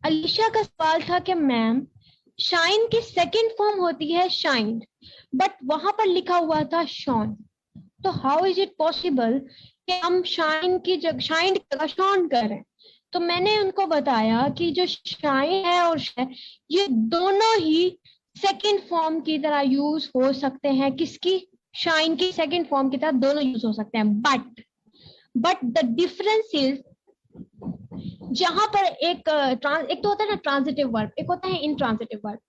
अलीशा का सवाल था कि मैम शाइन की सेकंड फॉर्म होती है शाइंड, बट वहां पर लिखा हुआ था शॉन, तो हाउ इज इट पॉसिबल कि हम शाइन की जगह शॉन करें? तो मैंने उनको बताया कि जो शाइन है और ये दोनों ही सेकंड फॉर्म की तरह यूज हो सकते हैं। किसकी? शाइन की सेकंड फॉर्म की तरह दोनों यूज हो सकते हैं, बट द डिफरेंस इज, जहां पर एक तो होता है ना ट्रांजिटिव वर्ब, एक होता है इनट्रांजिटिव वर्ब।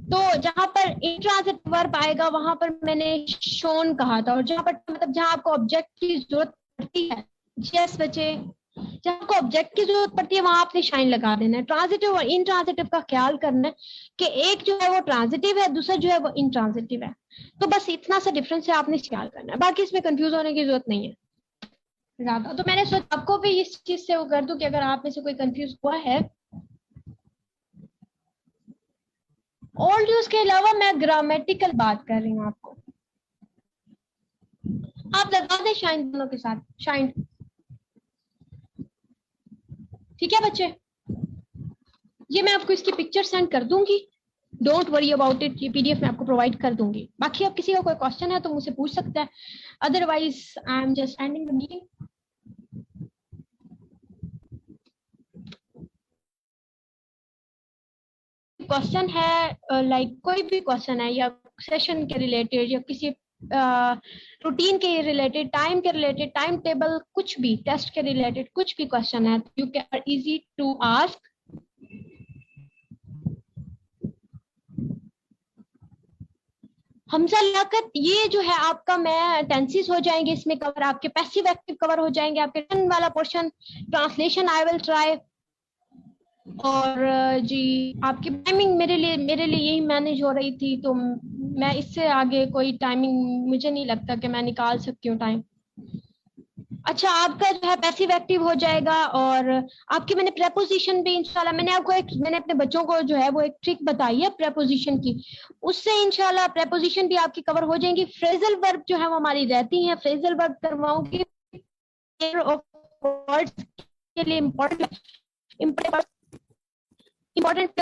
तो जहां पर इंट्रांजिटिव वर्ब आएगा वहां पर मैंने शोन कहा था, और जहां पर मतलब जहां आपको ऑब्जेक्ट की जरूरत पड़ती है, यस बच्चे, जहां आपको ऑब्जेक्ट की जरूरत पड़ती है वहां आपने शाइन लगा देना है। ट्रांजिटिव और इनट्रांजिटिव का ख्याल करना है कि एक जो है वो ट्रांजिटिव है, दूसरा जो है वो इनट्रांजिटिव है। तो बस इतना सा डिफरेंस है, आपने ख्याल करना है, बाकी इसमें कंफ्यूज होने की जरूरत नहीं है ज्यादा। तो मैंने सोचा आपको भी इस चीज से वो कर दूं कि अगर आप में से कोई कंफ्यूज हुआ है। ओल्ड यूज के अलावा मैं ग्रामेटिकल बात कर रही हूँ आपको। आप लगा दें शाइन दोनों के साथ, शाइन। ठीक है बच्चे, ये मैं आपको इसकी पिक्चर सेंड कर दूंगी, डोंट वरी अबाउट इट, ये पीडीएफ मैं आपको प्रोवाइड कर दूंगी। बाकी अब किसी का कोई क्वेश्चन है तो मुझसे पूछ सकता है, otherwise I am just ending the meeting. Question है लाइक कोई भी क्वेश्चन है, या सेशन के रिलेटेड, या किसी रूटीन के रिलेटेड, टाइम के रिलेटेड, टाइम टेबल, कुछ भी, टेस्ट के रिलेटेड कुछ भी क्वेश्चन है, you can easy to ask. Hamza Liyaqat, ये जो है आपका, मैं टेंसेस हो जाएंगे इसमें कवर, आपके पैसिव एक्टिव कवर हो जाएंगे, आपके रिटन वाला portion, translation I will try. और जी आपकी टाइमिंग मेरे लिए यही मैनेज हो रही थी, तो मैं इससे आगे कोई टाइमिंग मुझे नहीं लगता कि मैं निकाल सकती हूँ टाइम। अच्छा, आपका जो है पैसिव एक्टिव हो जाएगा, और आपकी मैंने प्रेपोजिशन भी इंशाल्लाह, मैंने अपने बच्चों को जो है वो एक ट्रिक बताई है प्रेपोजिशन की, उससे इंशाल्लाह प्रेपोजिशन भी आपकी कवर हो जाएंगी। फ्रेजल वर्ब जो है वो हमारी रहती है, फ्रेजल वर्ब करवाऊंगी वर्ड्स के लिए इम्पोर्टेंट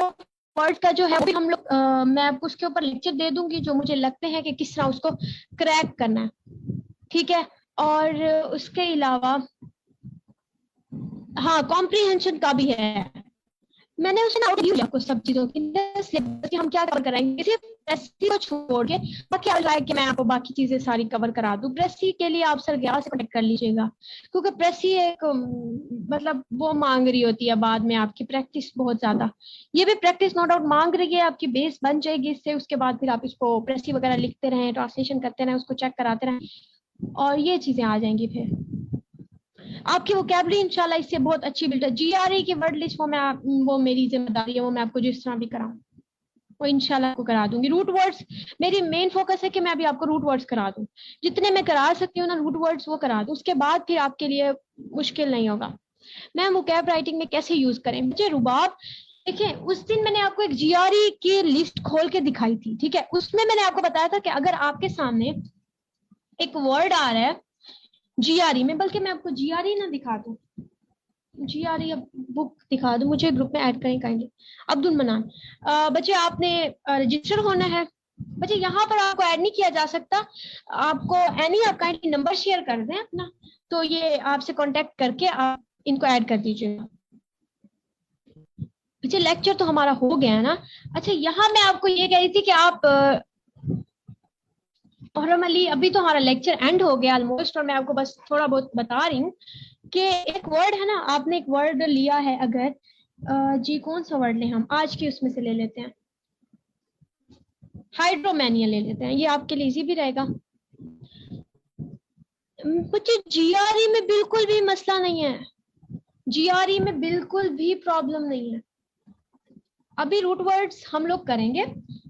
वर्ड का जो है वो भी हम लोग मैं आपको उसके ऊपर लेक्चर दे दूंगी, जो मुझे लगते हैं कि किस तरह उसको क्रैक करना है। ठीक है, और उसके अलावा हाँ कॉम्प्रीहेंशन का भी है, मैंने उसे नोट किया आपको सब चीजों की हम क्या कवर कराएंगे, सिर्फ प्रेसी को छोड़ के बाकी आ कि मैं आपको बाकी चीजें सारी कवर करा दूं। प्रेसी के लिए आप सर 11 से कनेक्ट कर लीजिएगा, क्योंकि प्रेसी एक मतलब वो मांग रही होती है बाद में आपकी प्रैक्टिस बहुत ज्यादा। ये भी प्रैक्टिस नो डाउट मांग रही है, आपकी बेस बन जाएगी इससे, उसके बाद फिर आप इसको प्रेसी वगैरह लिखते रहें, ट्रांसलेशन करते रहें, उसको चेक कराते रहें, और ये चीजें आ जाएंगी। फिर आपकी वोकैबुलरी इंशाल्लाह इससे बहुत अच्छी बिल्ड है। जीआरई की वर्ड लिस्ट वो मेरी जिम्मेदारी है, वो मैं आपको जिस तरह भी कराऊं वो इंशाल्लाह आपको करा दूंगी। रूट वर्ड्स मेरी मेन फोकस है कि मैं अभी आपको रूट वर्ड्स करा दूं, जितने मैं करा सकती हूँ ना रूट वर्ड्स वो करा दूं, उसके बाद फिर आपके लिए मुश्किल नहीं होगा। मैम वोकैब राइटिंग में कैसे यूज करें? मुझे रुबाब, देखिए उस दिन मैंने आपको एक जीआरई की लिस्ट खोल के दिखाई थी, ठीक है, उसमें मैंने आपको बताया था कि अगर आपके सामने एक वर्ड आ रहा है जीआरई में, बल्कि मैं आपको जीआरई ना दिखा दूं, जी आ रही है, बुक दिखा दो मुझे, ग्रुप में ऐड करें काइंडली। अब्दुल मनान, बच्चे आपने रजिस्टर होना है। बच्चे यहाँ पर आपको ऐड नहीं किया जा सकता, आपको एनी आप काइंडली नंबर शेयर कर दें अपना, तो ये आपसे कांटेक्ट करके आप इनको ऐड कर दीजिएगा। बच्चे लेक्चर तो हमारा हो गया है ना। अच्छा, यहाँ मैं आपको ये कह रही थी कि आप मोहर्रम अली, अभी तो हमारा लेक्चर एंड हो गया ऑलमोस्ट, और मैं आपको बस थोड़ा बहुत बता रही हूँ कि एक वर्ड है ना, आपने एक वर्ड लिया है अगर, जी कौन सा वर्ड लें हम, आज की उसमें से ले लेते हैं, हाइड्रोमैनिया ले लेते हैं, ये आपके लिए इजी भी रहेगा। बच्चे जीआरई में बिल्कुल भी मसला नहीं है, जीआरई में बिल्कुल भी प्रॉब्लम नहीं है। अभी रूट वर्ड्स हम लोग करेंगे,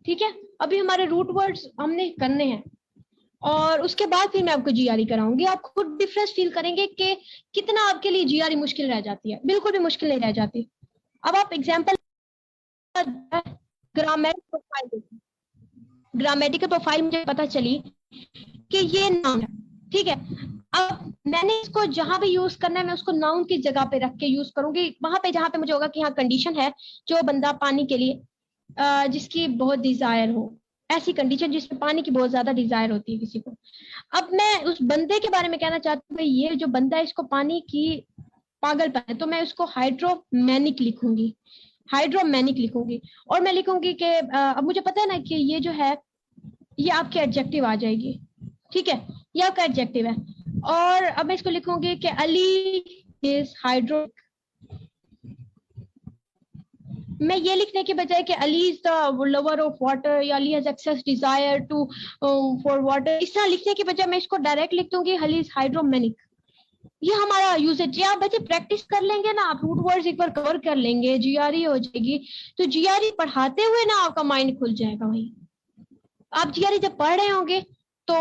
ठीक है, अभी हमारे रूट वर्ड्स हमने करने हैं, और उसके बाद फिर मैं आपको जीआरई कराऊंगी। आप खुद डिफरेंस फील करेंगे कि कितना आपके लिए जीआरई मुश्किल रह जाती है, बिल्कुल भी मुश्किल नहीं रह जाती। अब आप एग्जाम्पल, ग्रामेटिकल प्रोफाइल देखिए, ग्रामेटिकल प्रोफाइल मुझे पता चली कि ये नाउन है, ठीक है। अब मैंने इसको जहां भी यूज करना है, मैं उसको नाउन की जगह पे रख के यूज करूंगी, वहां पे जहां पे मुझे होगा कि हाँ कंडीशन है, जो बंदा पानी के लिए जिसकी बहुत डिजायर हो, ऐसी कंडीशन जिसमें पानी की बहुत ज्यादा डिजायर होती है किसी को। अब मैं उस बंदे के बारे में कहना चाहती हूँ, ये जो बंदा है इसको पानी की पागलपन है, तो मैं उसको हाइड्रोमैनिक लिखूंगी, हाइड्रोमैनिक लिखूंगी। और मैं लिखूंगी कि अब मुझे पता है ना कि ये जो है ये आपके एडजेक्टिव आ जाएगी, ठीक है, ये आपका एडजेक्टिव है। और अब मैं इसको लिखूंगी कि अली इज हाइड्रो, मैं ये लिखने के बजाय कि Ali is the lover of water या Ali has excess desire to for water, इस तरह लिखने के बजाय मैं इसको डायरेक्ट लिख दूंगी अली इज हाइड्रोमैनिक। ये हमारा यूसेज है। आप बच्चे प्रैक्टिस कर लेंगे ना, आप रूट वर्ड्स एक बार कवर कर लेंगे, जीआरई हो जाएगी, तो जीआरई पढ़ाते हुए ना आपका माइंड खुल जाएगा। वही आप जीआरई जब पढ़ रहे होंगे तो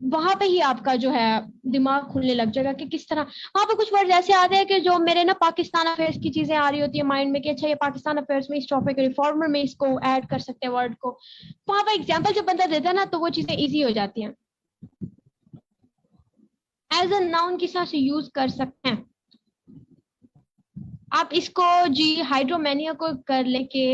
वहां पे ही आपका जो है दिमाग खुलने लग जाएगा कि किस तरह वहां पे कुछ वर्ड ऐसे आते हैं कि जो मेरे ना पाकिस्तान अफेयर्स की चीजें आ रही होती है माइंड में कि अच्छा ये पाकिस्तान अफेयर्स में इस टॉपिक रिफॉर्मर में इसको ऐड कर सकते हैं वर्ड को, वहां पर एग्जाम्पल जब बंदा देता है ना तो वो चीजें ईजी हो जाती हैं, एज अ नाउन किस तरह से यूज कर सकते हैं आप इसको। जी हाइड्रोमैनिया को कर लेके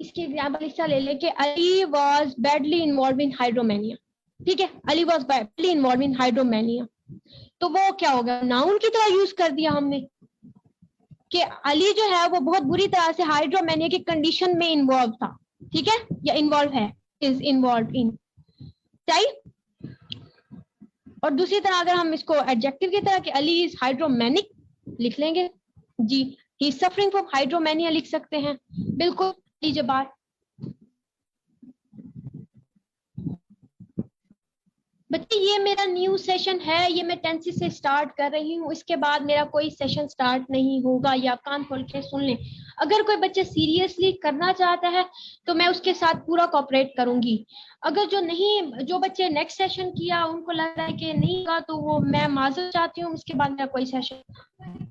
इसकी एग्जाम्पल इस तरह ले लेके Ali was badly involve in hydromania, ठीक है, Ali was badly involve in hydromania, तो वो क्या हो गया, नाउन की तरह यूज कर दिया हमने कि अली जो है वो बहुत बुरी तरह से हाइड्रोमैनिया की कंडीशन में इन्वॉल्व था, ठीक है, या इन्वॉल्व है, इज इन्वॉल्व इन, राइट। और दूसरी तरह अगर हम इसको एडजेक्टिव की तरह कि अली इज हाइड्रोमैनिक लिख लेंगे, जी ही इज सफरिंग फ्रॉम हाइड्रोमैनिया लिख सकते हैं, बिल्कुल लीजिए बात। बच्चे ये मेरा न्यू सेशन है, ये मैं टेंसेस से स्टार्ट कर रही हूँ, इसके बाद मेरा कोई सेशन स्टार्ट नहीं होगा, ये आप कान खोल के सुन लें। अगर कोई बच्चे सीरियसली करना चाहता है तो मैं उसके साथ पूरा कोऑपरेट करूंगी, अगर जो नहीं, जो बच्चे नेक्स्ट सेशन किया उनको लग रहा है कि नहीं होगा तो वो मैं माजूर चाहती हूँ, उसके बाद मेरा कोई सेशन,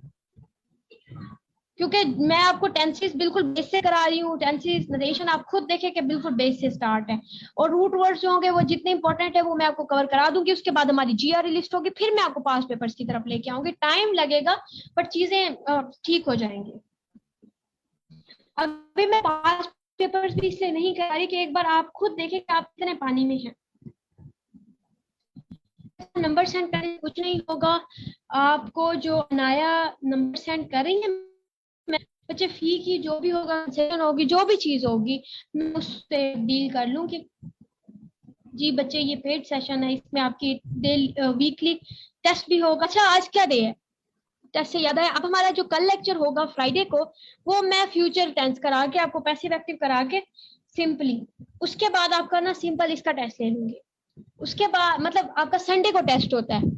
क्योंकि मैं आपको टेंसेस बिल्कुल बेस से करा रही हूँ, टेंसेस नरेशन आप खुद देखें कि बिल्कुल बेस से स्टार्ट है, और रूट वर्ड्स जो होंगे वो जितने इंपॉर्टेंट है वो मैं आपको कवर करा दूंगी, उसके बाद हमारी जीआरई लिस्ट होगी, फिर मैं आपको पास पेपर्स की तरफ लेके आऊंगी, टाइम लगेगा पर चीजें ठीक हो जाएंगी। अभी मैं पास पेपर्स भी इसलिए नहीं करा रही कि एक बार आप खुद देखें कि आप कितने पानी में हैं, नंबर सेंड करने कुछ नहीं होगा, आपको जो नया नंबर सेंड करेंगे, मैं बच्चे फी की जो भी होगा, सेशन होगी, जो भी चीज होगी मैं उससे डील कर लूंगी। जी बच्चे ये पेड सेशन है, इसमें आपकी डेली वीकली टेस्ट भी होगा। अच्छा आज क्या डे है, टेस्ट से याद है, अब हमारा जो कल लेक्चर होगा फ्राइडे को, वो मैं फ्यूचर टेंस करा के आपको पैसिव एक्टिव करा के सिंपली, उसके बाद आपका ना सिंपल इसका टेस्ट ले लूंगी, उसके बाद मतलब आपका संडे को टेस्ट होता है,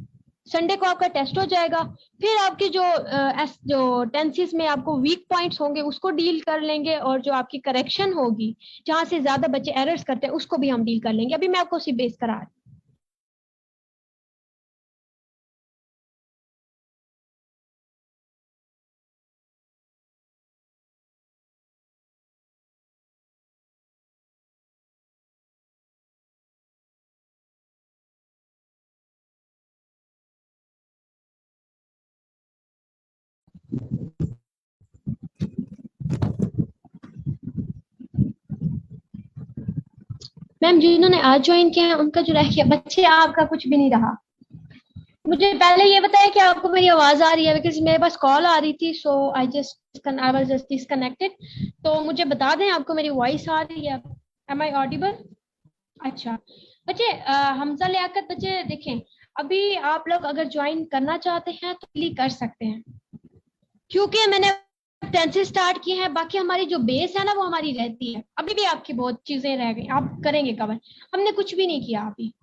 संडे को आपका टेस्ट हो जाएगा, फिर आपकी जो टेंसेस में आपको वीक पॉइंट्स होंगे उसको डील कर लेंगे, और जो आपकी करेक्शन होगी जहां से ज्यादा बच्चे एरर्स करते हैं उसको भी हम डील कर लेंगे। अभी मैं आपको उसी बेस करा रही हूँ। मैम जिन्होंने आज ज्वाइन किया है उनका जो रह गया, बच्चे आपका कुछ भी नहीं रहा। मुझे पहले ये बताया कि आपको मेरी आवाज आ रही है, बिकॉज मेरे पास कॉल आ रही थी, सो आई वाज जस्ट डिस्कनेक्टेड। तो मुझे बता दें आपको मेरी वॉइस आ रही है, एम आई ऑडिबल? अच्छा बच्चे, हमजा लियाकत, बच्चे देखें, अभी आप लोग अगर ज्वाइन करना चाहते हैं तो क्लिक कर सकते हैं, क्योंकि मैंने टेंसेस स्टार्ट किए हैं। बाकी हमारी जो बेस है ना वो हमारी रहती है, अभी भी आपकी बहुत चीजें रह गई, आप करेंगे कवर। हमने कुछ भी नहीं किया अभी,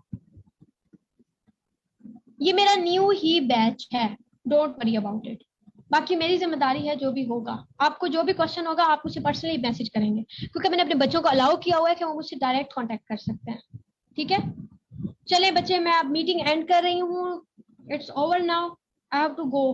ये मेरा न्यू ही बैच है, डोंट वरी अबाउट इट। बाकी मेरी जिम्मेदारी है, जो भी होगा आपको जो भी क्वेश्चन होगा आप मुझे पर्सनली मैसेज करेंगे, क्योंकि मैंने अपने बच्चों को अलाउ किया हुआ है कि वो मुझसे डायरेक्ट कांटेक्ट कर सकते हैं। ठीक है, चले बच्चे, मैं अब मीटिंग एंड कर रही हूँ, it's over now, I have to go.